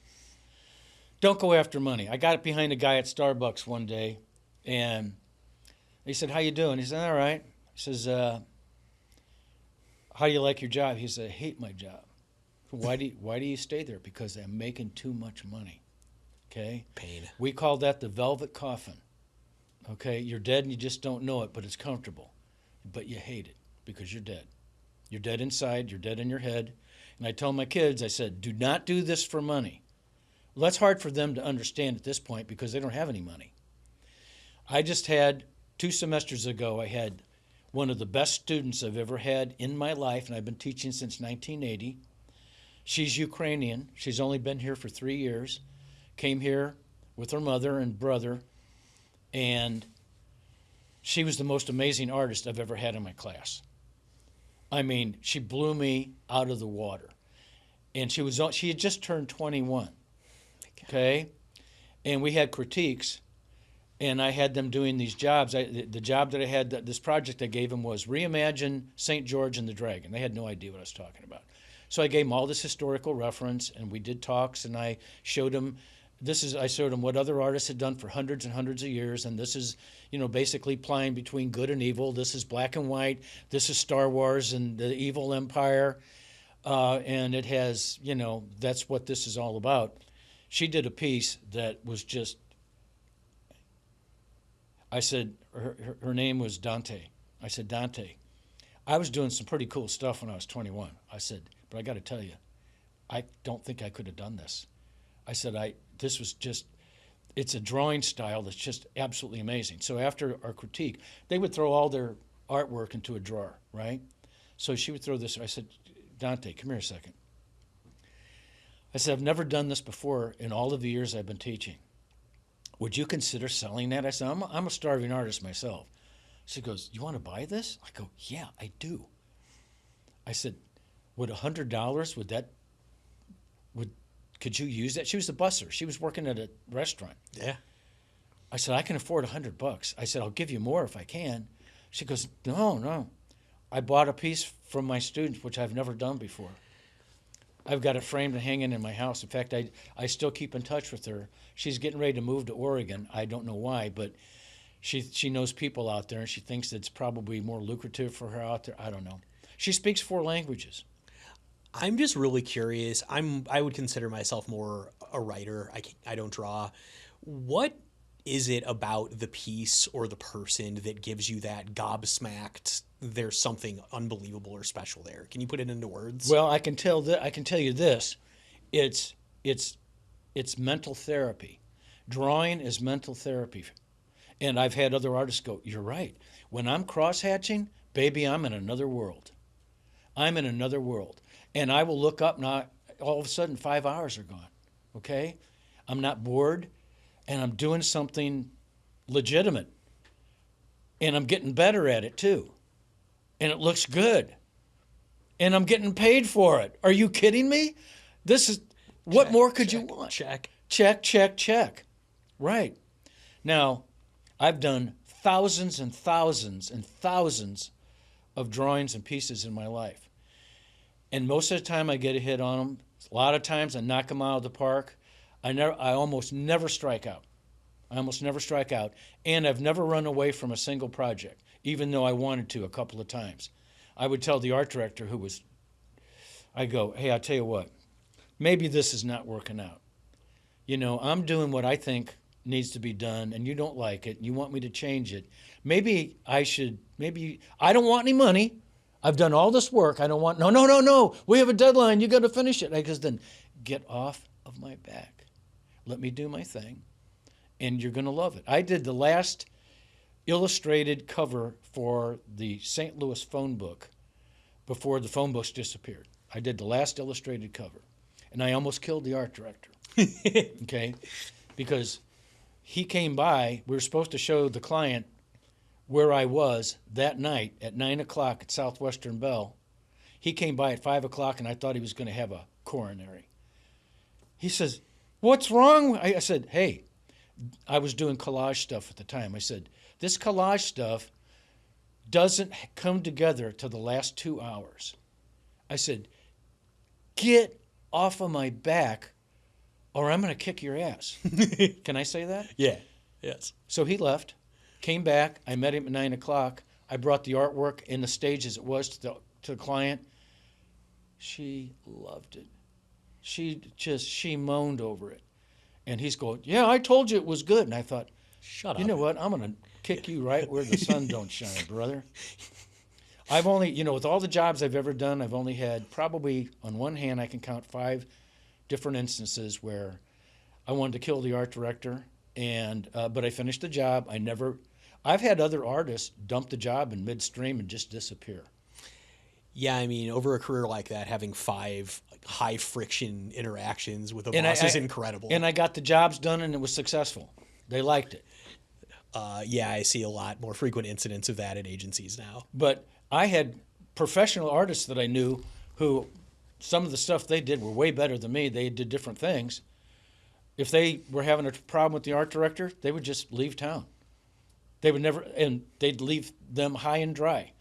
Don't go after money. I got it behind a guy at Starbucks one day, and he said, how you doing? He said, all right. He says, how do you like your job? He said, I hate my job. Why do you stay there? Because I'm making too much money. Okay? Pain. We call that the velvet coffin. Okay? You're dead and you just don't know it, but it's comfortable. But you hate it because you're dead. You're dead inside. You're dead in your head. And I tell my kids, I said, do not do this for money. Well, that's hard for them to understand at this point because they don't have any money. I just had 2 semesters ago, I had one of the best students I've ever had in my life, and I've been teaching since 1980. She's Ukrainian. She's only been here for 3 years. Came here with her mother and brother, and she was the most amazing artist I've ever had in my class. I mean, she blew me out of the water. And she had just turned 21, okay? And we had critiques, and I had them doing these jobs. The job that I had, this project I gave them was reimagine St. George and the Dragon. They had no idea what I was talking about. So I gave them all this historical reference, and we did talks, and I showed them I showed him what other artists had done for hundreds and hundreds of years, and this is, basically playing between good and evil. This is black and white. This is Star Wars and the evil empire, and it has, that's what this is all about. She did a piece that was just, I said, her name was Dante. I said, Dante, I was doing some pretty cool stuff when I was 21. I said, but I got to tell you, I don't think I could have done this. I said, this was just, it's a drawing style that's just absolutely amazing. So after our critique, they would throw all their artwork into a drawer, right? So she would throw this. I said, Dante, come here a second. I said, I've never done this before in all of the years I've been teaching. Would you consider selling that? I said, I'm a starving artist myself. She goes, you want to buy this? I go, yeah, I do. I said, would $100, could you use that? She was a busser. She was working at a restaurant. Yeah. I said, I can afford $100. I said, I'll give you more if I can. She goes, no. I bought a piece from my students, which I've never done before. I've got it framed and hanging in my house. In fact, I still keep in touch with her. She's getting ready to move to Oregon. I don't know why, but she knows people out there, and she thinks it's probably more lucrative for her out there. I don't know. She speaks 4 languages. I'm just really curious. I would consider myself more a writer. I don't draw. What is it about the piece or the person that gives you that gobsmacked, there's something unbelievable or special there? Can you put it into words? Well, I can tell you this. It's mental therapy. Drawing is mental therapy. And I've had other artists go, you're right. When I'm cross-hatching, baby, I'm in another world. I'm in another world. And I will look up, now all of a sudden 5 hours are gone, okay? I'm not bored, and I'm doing something legitimate. And I'm getting better at it too. And it looks good. And I'm getting paid for it. Are you kidding me? What more could you want? Check. Right. Now, I've done thousands and thousands and thousands of drawings and pieces in my life. And most of the time I get a hit on them. A lot of times I knock them out of the park. I almost never strike out. And I've never run away from a single project, even though I wanted to a couple of times. I would tell the art director I go, hey, I'll tell you what, maybe this is not working out. I'm doing what I think needs to be done, and you don't like it, and you want me to change it. Maybe I don't want any money. I've done all this work. I don't want, no. We have a deadline. You got to finish it. I goes, then get off of my back. Let me do my thing, and you're going to love it. I did the last illustrated cover for the St. Louis phone book before the phone books disappeared. I did the last illustrated cover, and I almost killed the art director, okay, because he came by. We were supposed to show the client where I was that night at 9 o'clock at Southwestern Bell. He came by at 5 o'clock, and I thought he was going to have a coronary. He says, what's wrong? I said, hey, I was doing collage stuff at the time. I said, this collage stuff doesn't come together till the last 2 hours. I said, get off of my back or I'm going to kick your ass. Can I say that? Yeah. Yes. So he left, came back. I met him at 9 o'clock. I brought the artwork in the stage as it was to the client. She loved it. She moaned over it. And he's going, yeah, I told you it was good. And I thought, shut up. You know what? I'm going to kick you right where the sun don't shine, brother. I've only, with all the jobs I've ever done, I've only had probably, on one hand, I can count 5 different instances where I wanted to kill the art director, but I finished the job. I've had other artists dump the job in midstream and just disappear. Yeah, I mean, over a career like that, having 5 high friction interactions with a boss is incredible. And I got the jobs done, and it was successful. They liked it. Yeah, I see a lot more frequent incidents of that in agencies now. But I had professional artists that I knew who some of the stuff they did were way better than me. They did different things. If they were having a problem with the art director, they would just leave town. They would never, and they'd leave them high and dry.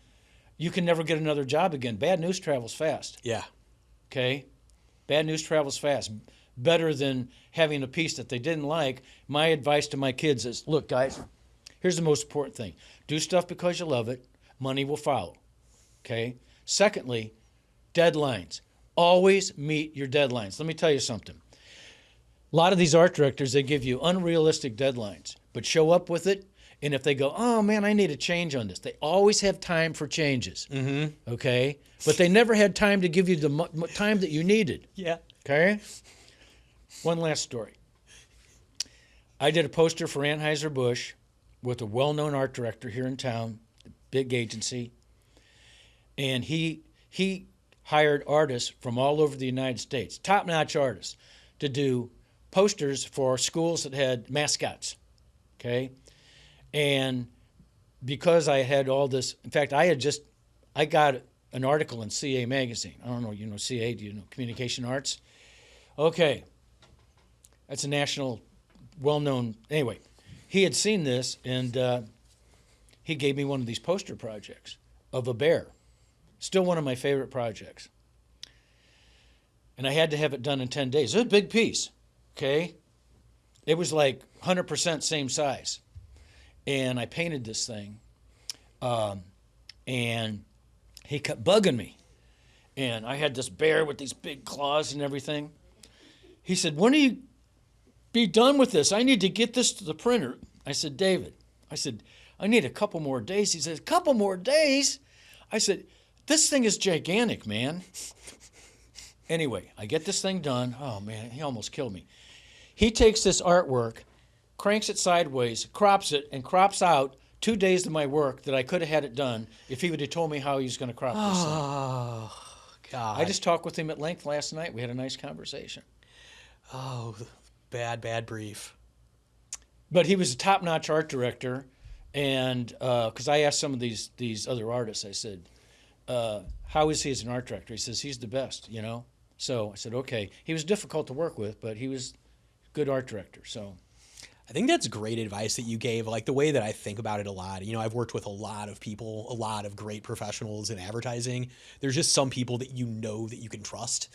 You can never get another job again. Bad news travels fast. Yeah. Okay? Bad news travels fast. better than having a piece that they didn't like. My advice to my kids is, look, guys, here's the most important thing. Do stuff because you love it. Money will follow. Okay? Secondly, deadlines. Always meet your deadlines. Let me tell you something. A lot of these art directors, they give you unrealistic deadlines, but show up with it. And if they go, oh man, I need a change on this, they always have time for changes. Mm-hmm. Okay? But they never had time to give you the time that you needed. Yeah. Okay? One last story. I did a poster for Anheuser-Busch with a well-known art director here in town, a big agency. And he hired artists from all over the United States, top-notch artists, to do posters for schools that had mascots. Okay? And because I had all this, in fact, I got an article in CA magazine. I don't know, you know CA, do you know Communication Arts? Okay. That's a national, well-known, anyway. He had seen this, and he gave me one of these poster projects of a bear. Still one of my favorite projects. And I had to have it done in 10 days. It was a big piece, okay? It was like 100% same size. And I painted this thing, and he kept bugging me. And I had this bear with these big claws and everything. He said, when are you be done with this? I need to get this to the printer. I said, David, I need a couple more days. He says, a couple more days? I said, this thing is gigantic, man. Anyway, I get this thing done. Oh, man, he almost killed me. He takes this artwork, cranks it sideways, crops it, and crops out 2 days of my work that I could have had it done if he would have told me how he was going to crop this thing. Oh, God. I just talked with him at length last night. We had a nice conversation. Oh, bad brief. But he was a top-notch art director, and because I asked some of these other artists, I said, how is he as an art director? He says, he's the best, you know? So I said, okay. He was difficult to work with, but he was a good art director, so... I think that's great advice that you gave. Like the way that I think about it a lot, you know, I've worked with a lot of people, a lot of great professionals in advertising. There's just some people that you know that you can trust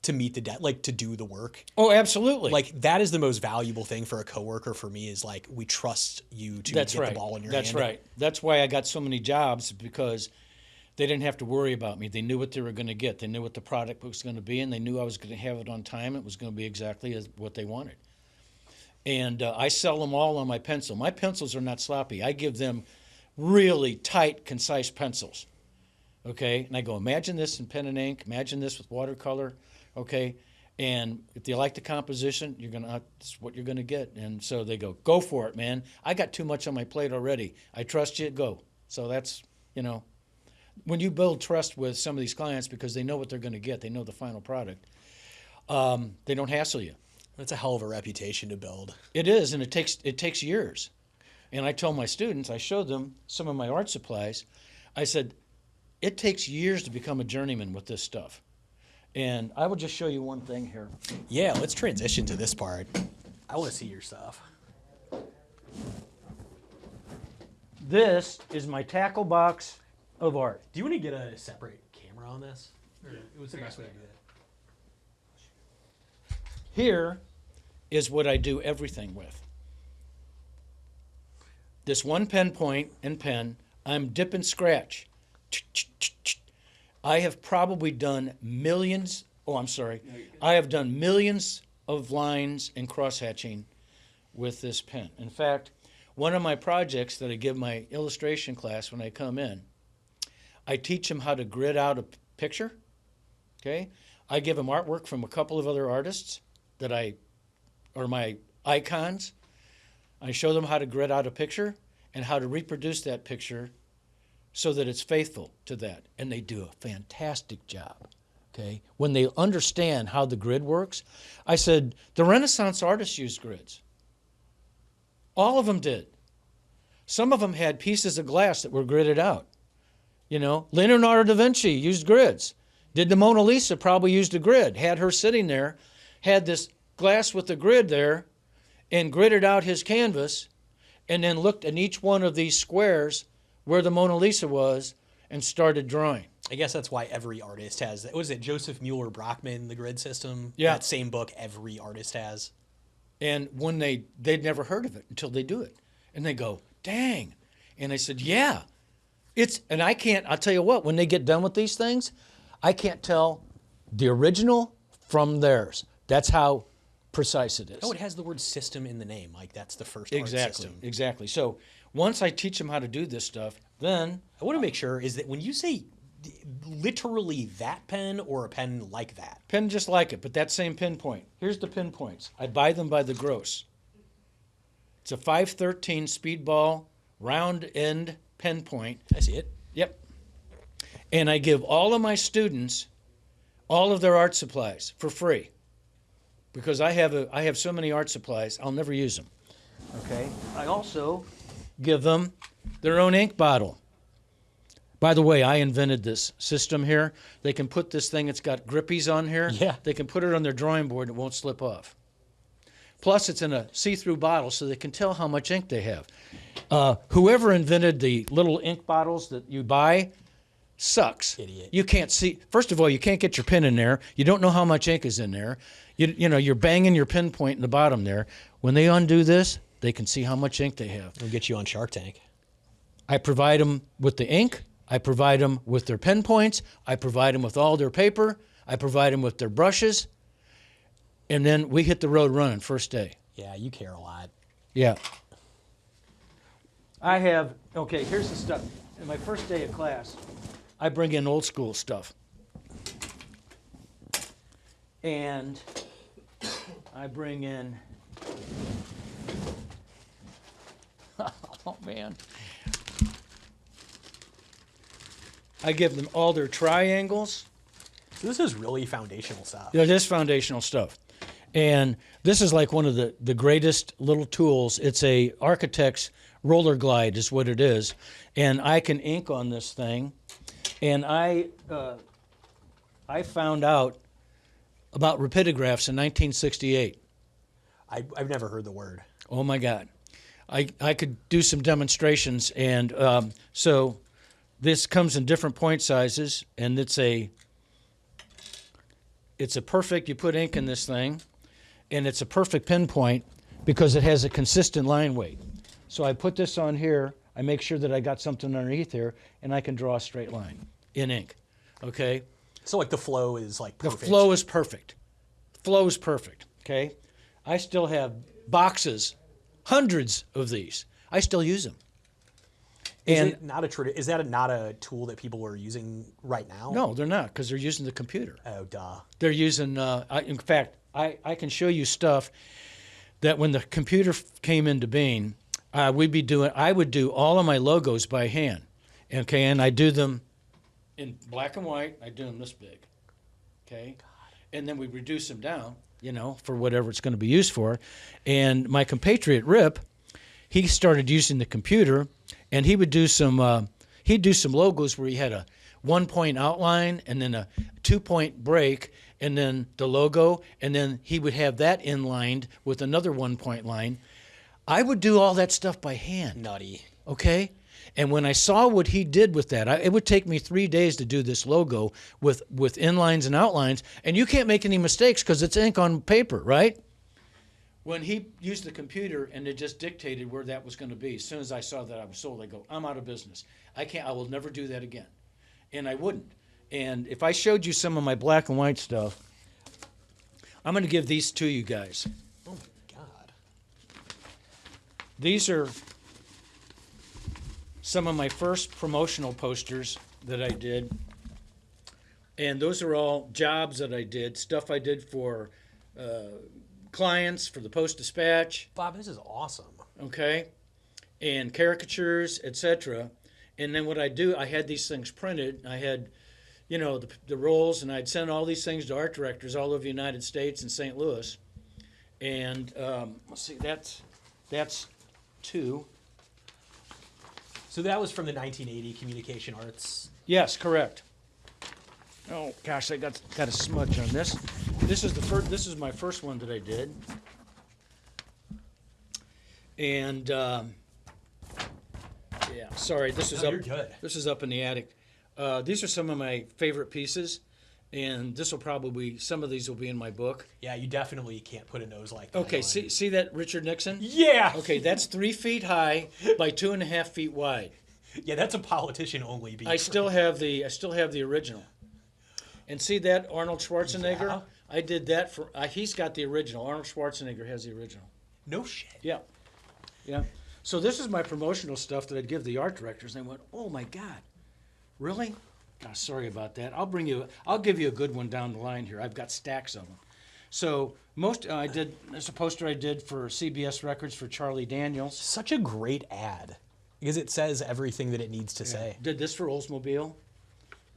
to meet the like to do the work. Oh, absolutely. Like that is the most valuable thing for a coworker for me is like, we trust you to get the ball in your hand. That's right. That's why I got so many jobs, because they didn't have to worry about me. They knew what they were going to get. They knew what the product was going to be, and they knew I was going to have it on time. It was going to be exactly as what they wanted. And I sell them all on my pencil. My pencils are not sloppy. I give them really tight, concise pencils. Okay? And I go, imagine this in pen and ink. Imagine this with watercolor. Okay? And if you like the composition, that's what you're going to get. And so they go for it, man. I got too much on my plate already. I trust you, go. So that's, you know, when you build trust with some of these clients because they know what they're going to get, they know the final product, they don't hassle you. That's a hell of a reputation to build. It is, and it takes years. And I tell my students, I showed them some of my art supplies. I said, it takes years to become a journeyman with this stuff. And I will just show you one thing here. Yeah, let's transition to this part. I want to see your stuff. This is my tackle box of art. Do you want to get a separate camera on this? Or what's the best way to do that? Here is what I do everything with. This one pen point and pen, I'm dip and scratch. I have probably done millions, I have done millions of lines and cross-hatching with this pen. In fact, one of my projects that I give my illustration class when I come in, I teach them how to grid out a picture, okay? I give them artwork from a couple of other artists that are my icons. I show them how to grid out a picture and how to reproduce that picture so that it's faithful to that. And they do a fantastic job, okay? When they understand how the grid works, I said, the Renaissance artists used grids. All of them did. Some of them had pieces of glass that were gridded out. You know, Leonardo da Vinci used grids. Did the Mona Lisa probably used a grid, had her sitting there, had this glass with the grid there, and gridded out his canvas, and then looked at each one of these squares where the Mona Lisa was and started drawing. I guess that's why every artist has that. What is it, Joseph Mueller Brockman, the grid system? Yeah. That same book every artist has. And when they'd never heard of it until they do it. And they go, dang. And I said, yeah. And I'll tell you what, when they get done with these things, I can't tell the original from theirs. That's how precise it is. Oh, it has the word system in the name. Like that's the first art system. Exactly. So once I teach them how to do this stuff, then I want to make sure is that when you say literally that pen or a pen like that. pen just like it, but that same pinpoint. Here's the pinpoints. I buy them by the gross. It's a 513 speedball round end pinpoint. I see it. Yep. And I give all of my students all of their art supplies for free because I have so many art supplies, I'll never use them. Okay. I also give them their own ink bottle. By the way, I invented this system here. They can put this thing, it's got grippies on here. Yeah. They can put it on their drawing board and it won't slip off. Plus, it's in a see-through bottle so they can tell how much ink they have. Whoever invented the little ink bottles that you buy sucks. Idiot. You can't see. First of all, you can't get your pen in there. You don't know how much ink is in there. You know, you're banging your pinpoint in the bottom there. When they undo this, they can see how much ink they have. We'll get you on Shark Tank. I provide them with the ink. I provide them with their pen points. I provide them with all their paper. I provide them with their brushes. And then we hit the road running first day. Yeah, you care a lot. Yeah. Okay, here's the stuff. In my first day of class, I bring in old school stuff. And I bring in, oh man. I give them all their triangles. This is really foundational stuff. Yeah, this foundational stuff. And this is like one of the greatest little tools. It's a architect's roller glide is what it is. And I can ink on this thing. And I found out about rapidographs in 1968. I've never heard the word. Oh my God. I could do some demonstrations. And so this comes in different point sizes. And it's a perfect, you put ink in this thing. And it's a perfect pinpoint because it has a consistent line weight. So I put this on here, I make sure that I got something underneath here, and I can draw a straight line in ink, okay? So like the flow is like perfect. The flow is perfect. Flow is perfect, okay? I still have boxes, hundreds of these. I still use them. Is that not a tool that people are using right now? No, they're not, because they're using the computer. Oh, duh. They're using, in fact, I can show you stuff that when the computer came into being, I would do all of my logos by hand, okay? And I do them in black and white. I do them this big, okay? And then we reduce them down, you know, for whatever it's going to be used for. And my compatriot Rip, he started using the computer, and he would do some. He'd do some logos where he had a 1-point outline and then a 2-point break, and then the logo, and then he would have that inlined with another 1-point line. I would do all that stuff by hand. Nutty. Okay? And when I saw what he did with that, it would take me 3 days to do this logo with inlines and outlines, and you can't make any mistakes because it's ink on paper, right? When he used the computer and it just dictated where that was going to be, as soon as I saw that I was sold, I go, I'm out of business. I will never do that again. And I wouldn't. And if I showed you some of my black and white stuff, I'm going to give these to you guys. Oh my God. These are some of my first promotional posters that I did. And those are all jobs that I did, stuff I did for clients, for the Post-Dispatch. Bob, this is awesome. Okay, and caricatures, etc. And then what I do, I had these things printed. I had, you know, the rolls, and I'd send all these things to art directors all over the United States and St. Louis. And let's see, that's 2. So that was from the 1980 Communication Arts. Yes, correct. Oh gosh, I got a smudge on this. This is the first. This is my first one that I did. And yeah, sorry, this is No, up. you're good. This is up in the attic. These are some of my favorite pieces, and this will probably, some of these will be in my book. Yeah, you definitely can't put a nose like that Okay, on. see that Richard Nixon? Yeah. Okay, that's 3 feet high by 2.5 feet wide. Yeah, that's a politician only. I still have the original. And see that Arnold Schwarzenegger? Yeah. I did that for. He's got the original. Arnold Schwarzenegger has the original. No shit. Yeah, yeah. So this is my promotional stuff that I'd give the art directors. And they went, "Oh my God, really? Oh, sorry about that. I'll give you a good one down the line here. I've got stacks of them." So there's a poster I did for CBS Records for Charlie Daniels. Such a great ad because it says everything that it needs to say. Did this for Oldsmobile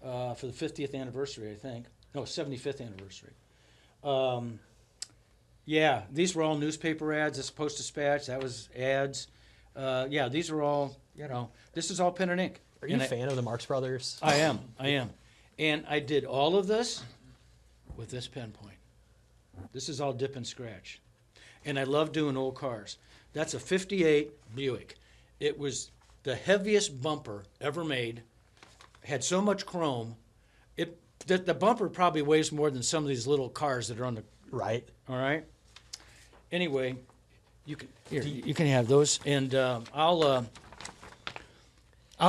for the 50th anniversary, I think. No, 75th anniversary. Yeah, these were all newspaper ads. This Post-Dispatch, that was ads. Yeah, these are all, this is all pen and ink. Are you a fan of the Marx Brothers? I am. And I did all of this with this pen point. This is all dip and scratch. And I love doing old cars. That's a 58 Buick. It was the heaviest bumper ever made. Had so much chrome. The bumper probably weighs more than some of these little cars that are on the... Right. All right? Anyway, you can have those. And I'll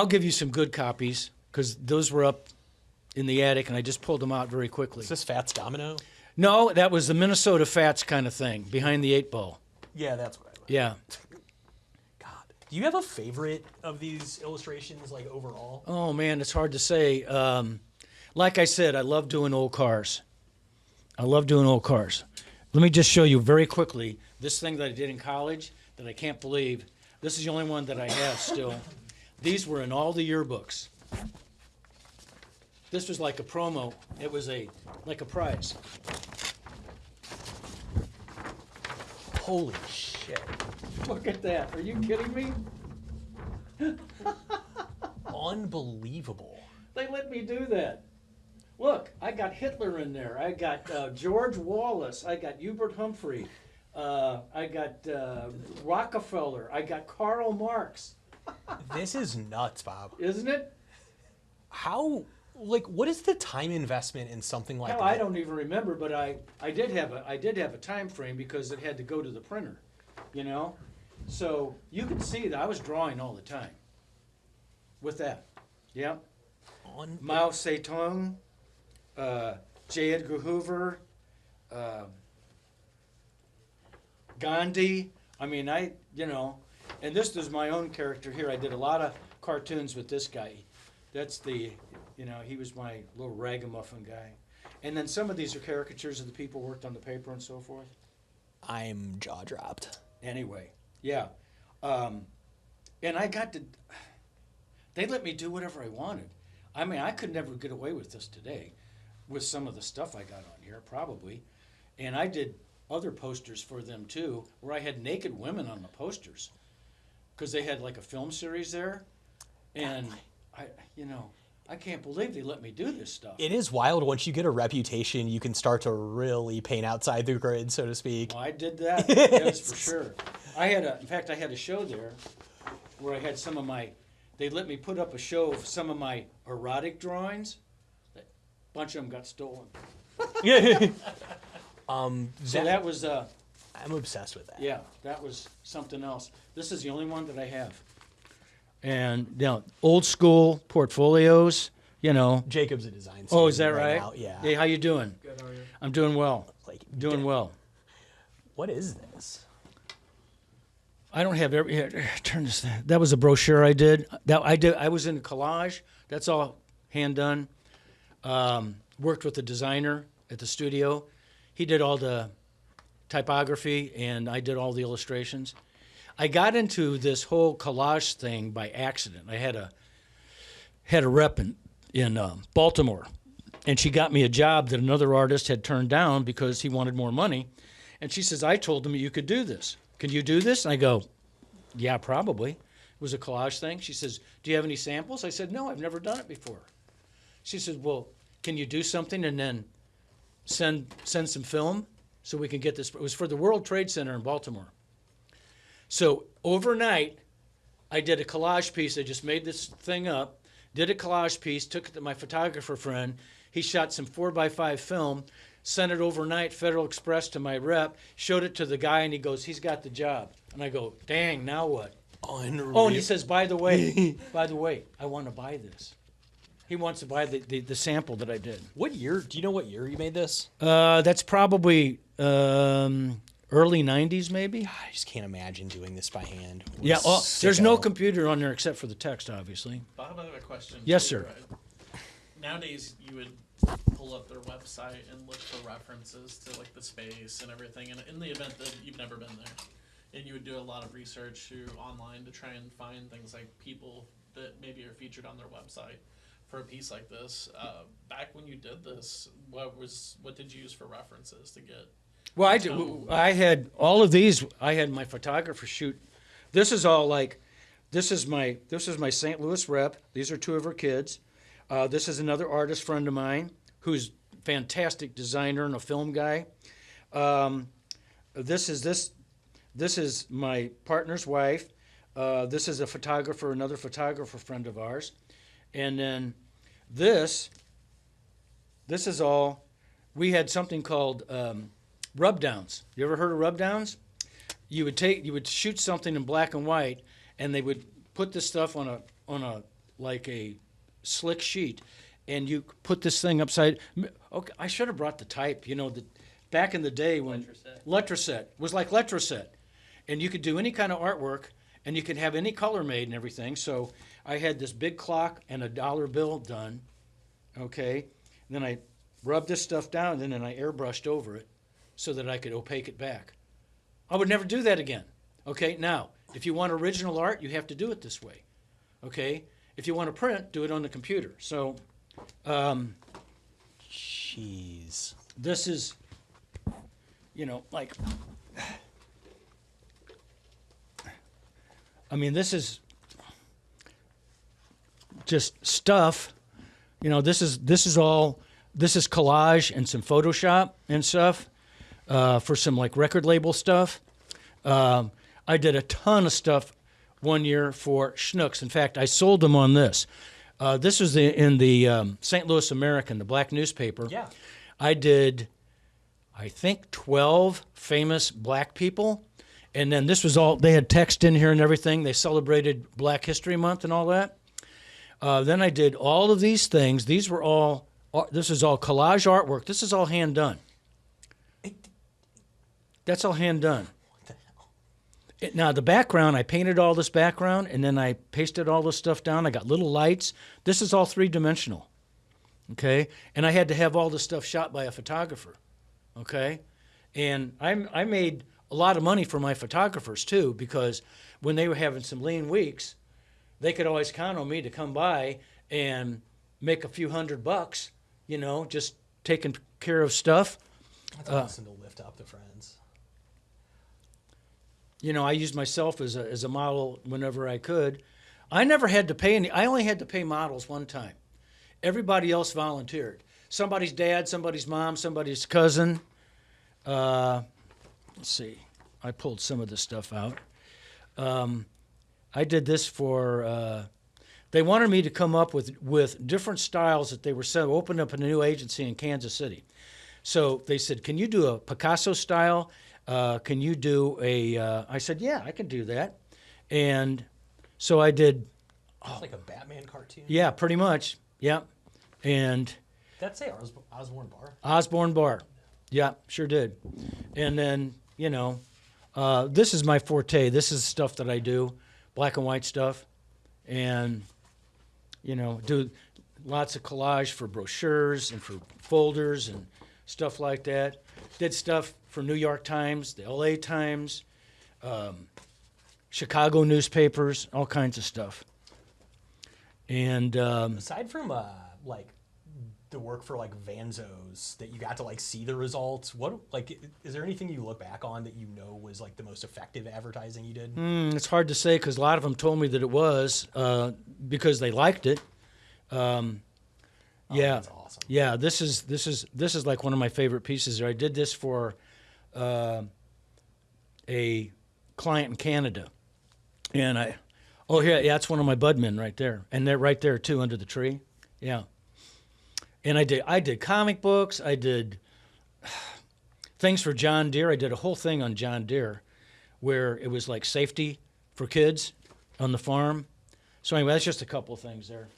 give you some good copies because those were up in the attic and I just pulled them out very quickly. Is this Fats Domino? No, that was the Minnesota Fats kind of thing, behind the 8 ball. Yeah, that's what I like. Yeah. God. Do you have a favorite of these illustrations, like, overall? Oh, man, it's hard to say. Like I said, I love doing old cars. Let me just show you very quickly this thing that I did in college that I can't believe. This is the only one that I have still. These were in all the yearbooks. This was like a promo. It was like a prize. Holy shit. Look at that. Are you kidding me? Unbelievable. They let me do that. Look, I got Hitler in there. I got George Wallace. I got Hubert Humphrey. I got Rockefeller. I got Karl Marx. This is nuts, Bob. Isn't it? How, like, what is the time investment in something like Hell, that? I don't even remember, but I did have a time frame because it had to go to the printer, So you can see that I was drawing all the time with that. Yeah. Mao Zedong, J. Edgar Hoover, Gandhi. I mean, and this is my own character here. I did a lot of cartoons with this guy. That's he was my little ragamuffin guy. And then some of these are caricatures of the people who worked on the paper and so forth. I'm jaw-dropped. Anyway, yeah. And they let me do whatever I wanted. I mean, I could never get away with this today with some of the stuff I got on here, probably. And I did other posters for them, too, where I had naked women on the posters because they had like a film series there. And, I can't believe they let me do this stuff. It is wild. Once you get a reputation, you can start to really paint outside the grid, so to speak. Well, I did that, yes, for sure. In fact, I had a show there where I had they let me put up a show of some of my erotic drawings. A bunch of them got stolen. So that was... I'm obsessed with that. Yeah, that was something else. This is the only one that I have. And, old school portfolios, Jacob's a design Oh, is that student right? now. Yeah. Hey, how you doing? Good, how are you? I'm doing well. Like, Doing well. What is this? I don't have here, turn this. That was a brochure I did. I was in collage. That's all hand done. Worked with a designer at the studio. He did all the typography, and I did all the illustrations. I got into this whole collage thing by accident. I had a rep in Baltimore, and she got me a job that another artist had turned down because he wanted more money. And she says, I told him you could do this. Can you do this? And I go, yeah, probably. It was a collage thing. She says, do you have any samples? I said, no, I've never done it before. She says, well, can you do something and then send some film so we can get this? It was for the World Trade Center in Baltimore. So overnight, I did a collage piece. I just made this thing up. did a collage piece, took it to my photographer friend. He shot some 4x5 film, sent it overnight, Federal Express, to my rep, showed it to the guy, and he goes, he's got the job. And I go, dang, now what? Unreal. Oh, and he says, by the way, I want to buy this. He wants to buy the sample that I did. What year? Do you know what year you made this? That's probably early 90s, maybe. I just can't imagine doing this by hand. What Yeah, a there's no sicko. computer on there except for the text, obviously. I have another question. Yes, too, sir. right? Nowadays, you would pull up their website and look for references to like the space and everything. And in the event that you've never been there, and you would do a lot of research online to try and find things like people that maybe are featured on their website for a piece like this. Back when you did this, what did you use for references to get? Well, I had all of these. I had my photographer shoot. This is all like, this is my St. Louis rep. These are two of her kids. This is another artist friend of mine who's a fantastic designer and a film guy. This is my partner's wife. This is a photographer, another photographer friend of ours. And then this is all, we had something called rub downs. You ever heard of rub downs? You would shoot something in black and white, and they would put this stuff on a like a slick sheet, and you put this thing upside. Okay, I should have brought the type. Back in the day when Letraset was like Letraset, and you could do any kind of artwork, and you could have any color made and everything. So I had this big clock and a dollar bill done. Okay, and then I rubbed this stuff down, and then I airbrushed over it so that I could opaque it back. I would never do that again. Okay, now, if you want original art, you have to do it this way. Okay, if you want to print, do it on the computer. So, Jeez. this is, like, I mean, this is just stuff. This is collage and some Photoshop and stuff for some like record label stuff. I did a ton of stuff one year for Schnucks. In fact, I sold them on this. This was in the St. Louis American, the black newspaper. Yeah. I did, I think, 12 famous black people. And then this was all, they had text in here and everything. They celebrated Black History Month and all that. Then I did all of these things. These were all, this is all collage artwork. This is all hand done. That's all hand done. Now, the background, I painted all this background, and then I pasted all this stuff down. I got little lights. This is all three-dimensional, okay? And I had to have all this stuff shot by a photographer, okay? And I made a lot of money for my photographers, too, because when they were having some lean weeks, they could always count on me to come by and make a few $100, just taking care of stuff. That's awesome to lift up the friends. I used myself as a model whenever I could. I never had to pay any. I only had to pay models one time. Everybody else volunteered. Somebody's dad, somebody's mom, somebody's cousin. Let's see. I pulled some of this stuff out. I did this for. They wanted me to come up with different styles that they were opened up a new agency in Kansas City. So they said, "Can you do a Picasso style? Can you do I said, yeah, I can do that. And so I did. It's like a Batman cartoon. Yeah, pretty much. Yeah. And That's say Osborne Bar. Osborne Bar. Yeah, sure did. And then, this is my forte. This is stuff that I do, black and white stuff. And, do lots of collage for brochures and for folders and stuff like that. Did stuff for New York Times, the LA Times, Chicago newspapers, all kinds of stuff. And Aside from like the work for like Vanzo's that you got to like see the results, is there anything you look back on that was like the most effective advertising you did? It's hard to say because a lot of them told me that it was because they liked it. Yeah, that's awesome. Yeah, this is like one of my favorite pieces. I did this for a client in Canada, and Oh, yeah, that's one of my budmen right there. And they're right there, too, under the tree. Yeah. And I did comic books. I did things for John Deere. I did a whole thing on John Deere where it was like safety for kids on the farm. So anyway, that's just a couple of things there.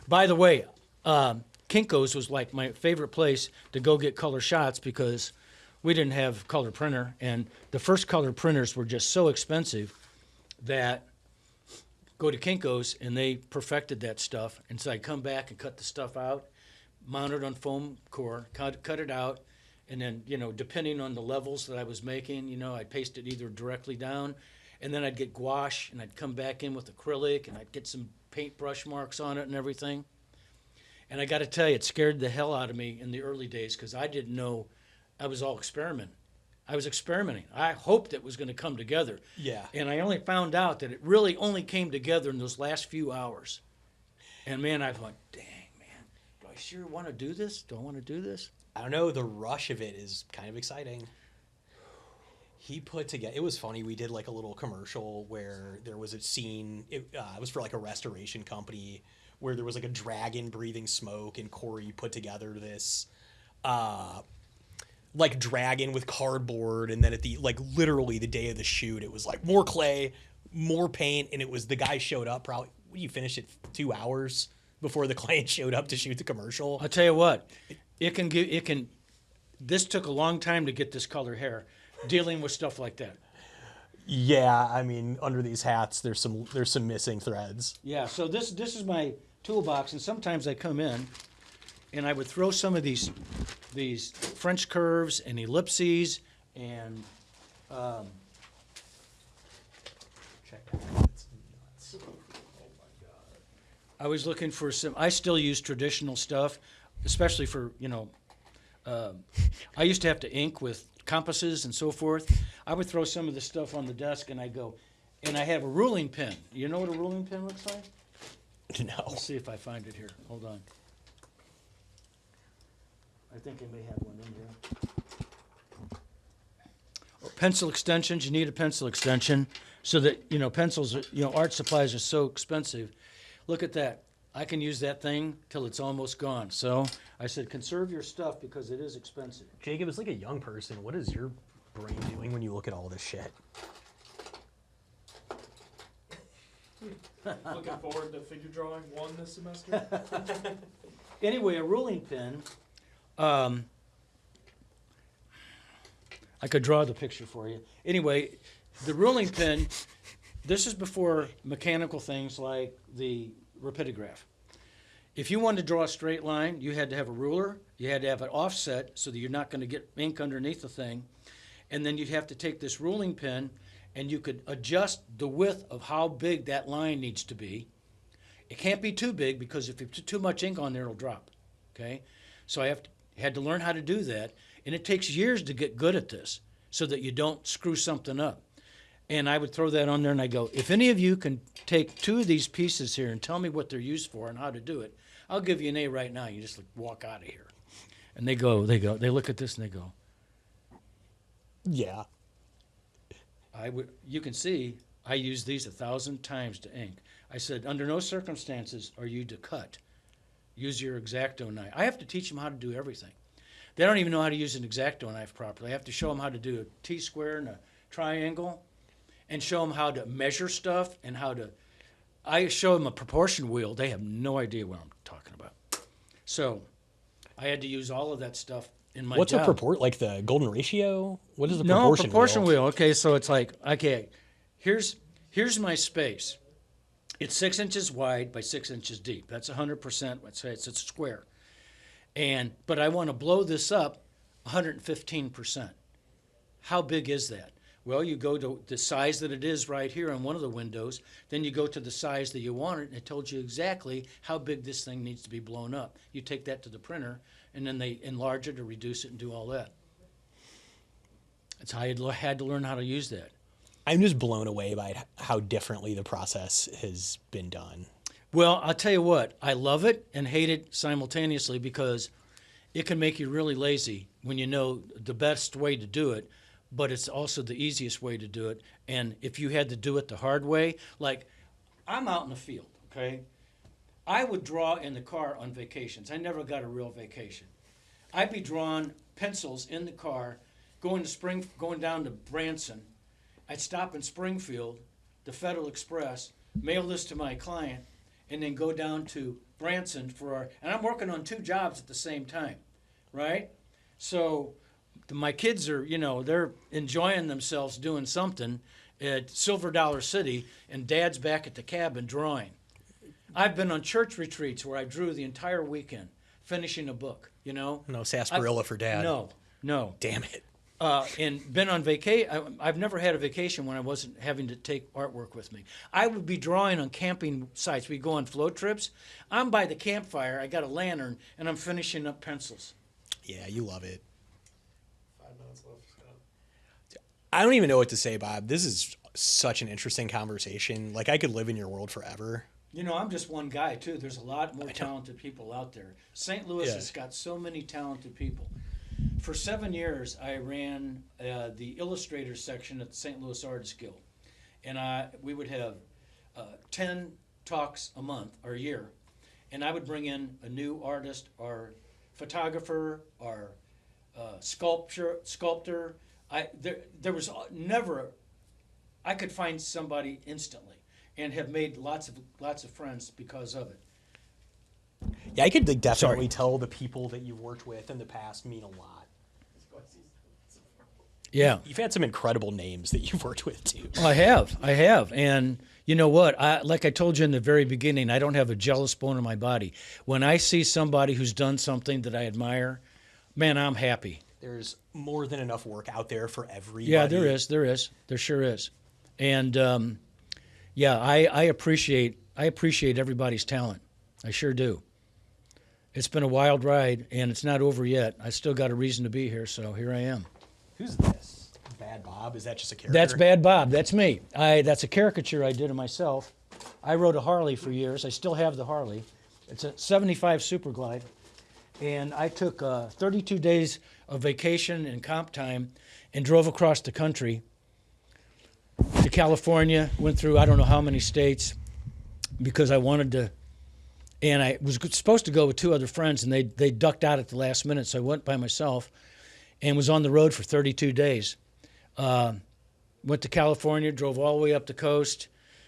By the way, Kinko's was like my favorite place to go get color shots because we didn't have color printer. And the first color printers were just so expensive that go to Kinko's and they perfected that stuff. And so I'd come back and cut the stuff out, mount it on foam core, cut it out, and then, depending on the levels that I was making, I'd paste it either directly down, and then I'd get gouache, and I'd come back in with acrylic, and I'd get some paintbrush marks on it and everything. And I got to tell you, it scared the hell out of me in the early days because I didn't know. I was all experimenting. I was experimenting. I hoped it was going to come together. Yeah. And I only found out that it really only came together in those last few hours. And man, I thought, dang, man, do I sure want to do this? Do I want to do this? I don't know. The rush of it is kind of exciting. He put together, it was funny. We did like a little commercial where there was a scene. It was for like a restoration company where there was like a dragon breathing smoke, and Corey put together this like dragon with cardboard, and then at the literally the day of the shoot, it was like more clay, more paint, and it was the guy showed up probably. What do you finish it 2 hours before the client showed up to shoot the commercial? I'll tell you what, this took a long time to get this color hair, dealing with stuff like that. Yeah, I mean, under these hats, there's some missing threads. Yeah, so this is my toolbox, and sometimes I come in, and I would throw some of these French curves and ellipses and Check that out. It's nuts. Oh my God. I was looking for I still use traditional stuff, especially for, I used to have to ink with compasses and so forth. I would throw some of the stuff on the desk and I'd go, and I have a ruling pen. You know what a ruling pen looks like? No. Let's see if I find it here. Hold on. I think I may have one in here. Oh, pencil extensions. You need a pencil extension so that, pencils, art supplies are so expensive. Look at that. I can use that thing till it's almost gone. So I said, conserve your stuff because it is expensive. Jacob, as like a young person, what is your brain doing when you look at all this shit? Looking forward to figure drawing 1 this semester. Anyway, a ruling pen. I could draw the picture for you. Anyway, the ruling pen, this is before mechanical things like the rapidograph. If you wanted to draw a straight line, you had to have a ruler, you had to have an offset so that you're not going to get ink underneath the thing, and then you'd have to take this ruling pen and you could adjust the width of how big that line needs to be. It can't be too big because if you put too much ink on there, it'll drop, okay? So I had to learn how to do that, and it takes years to get good at this so that you don't screw something up. And I would throw that on there and I go, if any of you can take 2 of these pieces here and tell me what they're used for and how to do it, I'll give you an A right now. You just walk out of here. And they look at this and they go, Yeah. you can see I use these 1,000 times to ink. I said, under no circumstances are you to cut. Use your X-Acto knife. I have to teach them how to do everything. They don't even know how to use an X-Acto knife properly. I have to show them how to do a T-square and a triangle and show them how to measure stuff and I show them a proportion wheel. They have no idea what I'm talking about. So I had to use all of that stuff in my What's job. a proportion, like the golden ratio? What is the proportion proportion wheel? wheel. Okay, so it's like, okay, here's my space. It's 6 inches wide by 6 inches deep. That's 100%. Let's say it's a square. But I want to blow this up 115%. How big is that? Well, you go to the size that it is right here on one of the windows. Then you go to the size that you want it, and it tells you exactly how big this thing needs to be blown up. You take that to the printer, and then they enlarge it or reduce it and do all that. That's how I had to learn how to use that. I'm just blown away by how differently the process has been done. Well, I'll tell you what, I love it and hate it simultaneously because it can make you really lazy when you know the best way to do it. but it's also the easiest way to do it. And if you had to do it the hard way, like I'm out in the field, okay? I would draw in the car on vacations. I never got a real vacation. I'd be drawing pencils in the car, going down to Branson. I'd stop in Springfield, the Federal Express, mail this to my client, and then go down to Branson and I'm working on 2 jobs at the same time, right? So my kids are, they're enjoying themselves doing something at Silver Dollar City, and Dad's back at the cabin drawing. I've been on church retreats where I drew the entire weekend, finishing a book, No sarsaparilla for Dad. No. Damn it. And been on vacation. I've never had a vacation when I wasn't having to take artwork with me. I would be drawing on camping sites. We go on float trips. I'm by the campfire. I got a lantern, and I'm finishing up pencils. Yeah, you love it. 5 minutes left, Scott. I don't even know what to say, Bob. This is such an interesting conversation. Like, I could live in your world forever. I'm just one guy, too. There's a lot more talented people out there. St. Louis has got so many talented people. For 7 years, I ran the illustrator section at the St. Louis Artists Guild. And we would have 10 talks a month or a year. And I would bring in a new artist or photographer or sculptor. There was never, I could find somebody instantly and have made lots of friends because of it. Yeah, I could definitely tell the people that you've worked with in the past mean a lot. Yeah. You've had some incredible names that you've worked with, too. I have. And you know what? Like I told you in the very beginning, I don't have a jealous bone in my body. When I see somebody who's done something that I admire, man, I'm happy. There's more than enough work out there for everybody. Yeah, there is. There sure is. And I appreciate everybody's talent. I sure do. It's been a wild ride, and it's not over yet. I still got a reason to be here, so here I am. Who's this? Bad Bob? Is that just a character? That's Bad Bob. That's me. That's a caricature I did of myself. I rode a Harley for years. I still have the Harley. It's a 75 Super Glide. And I took 32 days of vacation and comp time and drove across the country to California, went through I don't know how many states because I wanted to. And I was supposed to go with 2 other friends, and they ducked out at the last minute, so I went by myself and was on the road for 32 days. Went to California, drove all the way up the coast,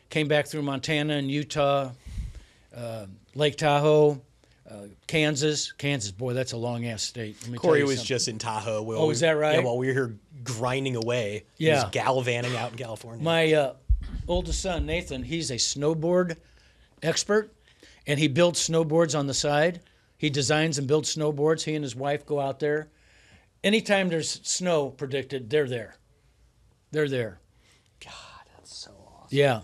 came back through Montana and Utah, Lake Tahoe, Kansas. Kansas, boy, that's a long-ass state. Let me Corey tell you was something. just in Tahoe. Oh, is that right? Yeah, while we were here grinding away. He was gallivanting out in California. My oldest son, Nathan, he's a snowboard expert, and he builds snowboards on the side. He designs and builds snowboards. He and his wife go out there. Anytime there's snow predicted, they're there. They're there. God, that's so awesome. Yeah.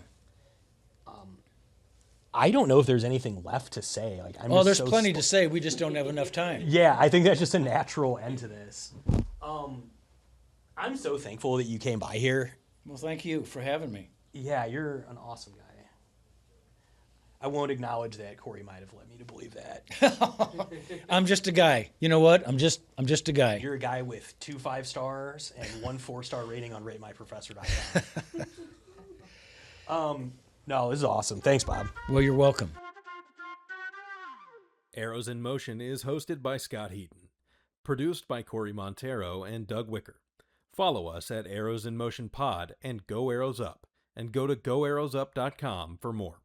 I don't know if there's anything left to say. Like, There's plenty to say. We just don't have enough time. Yeah, I think that's just a natural end to this. I'm so thankful that you came by here. Well, thank you for having me. Yeah, you're an awesome guy. I won't acknowledge that Corey might have led me to believe that. I'm just a guy. You know what? I'm just a guy. You're a guy with 2 5-stars and 1 4-star rating on RateMyProfessor.com. No, this is awesome. Thanks, Bob. Well, you're welcome. Arrows in Motion is hosted by Scott Heaton. Produced by Corey Montero and Doug Wicker. Follow us at Arrows in Motion Pod and Go Arrows Up. And go to goarrowsup.com for more.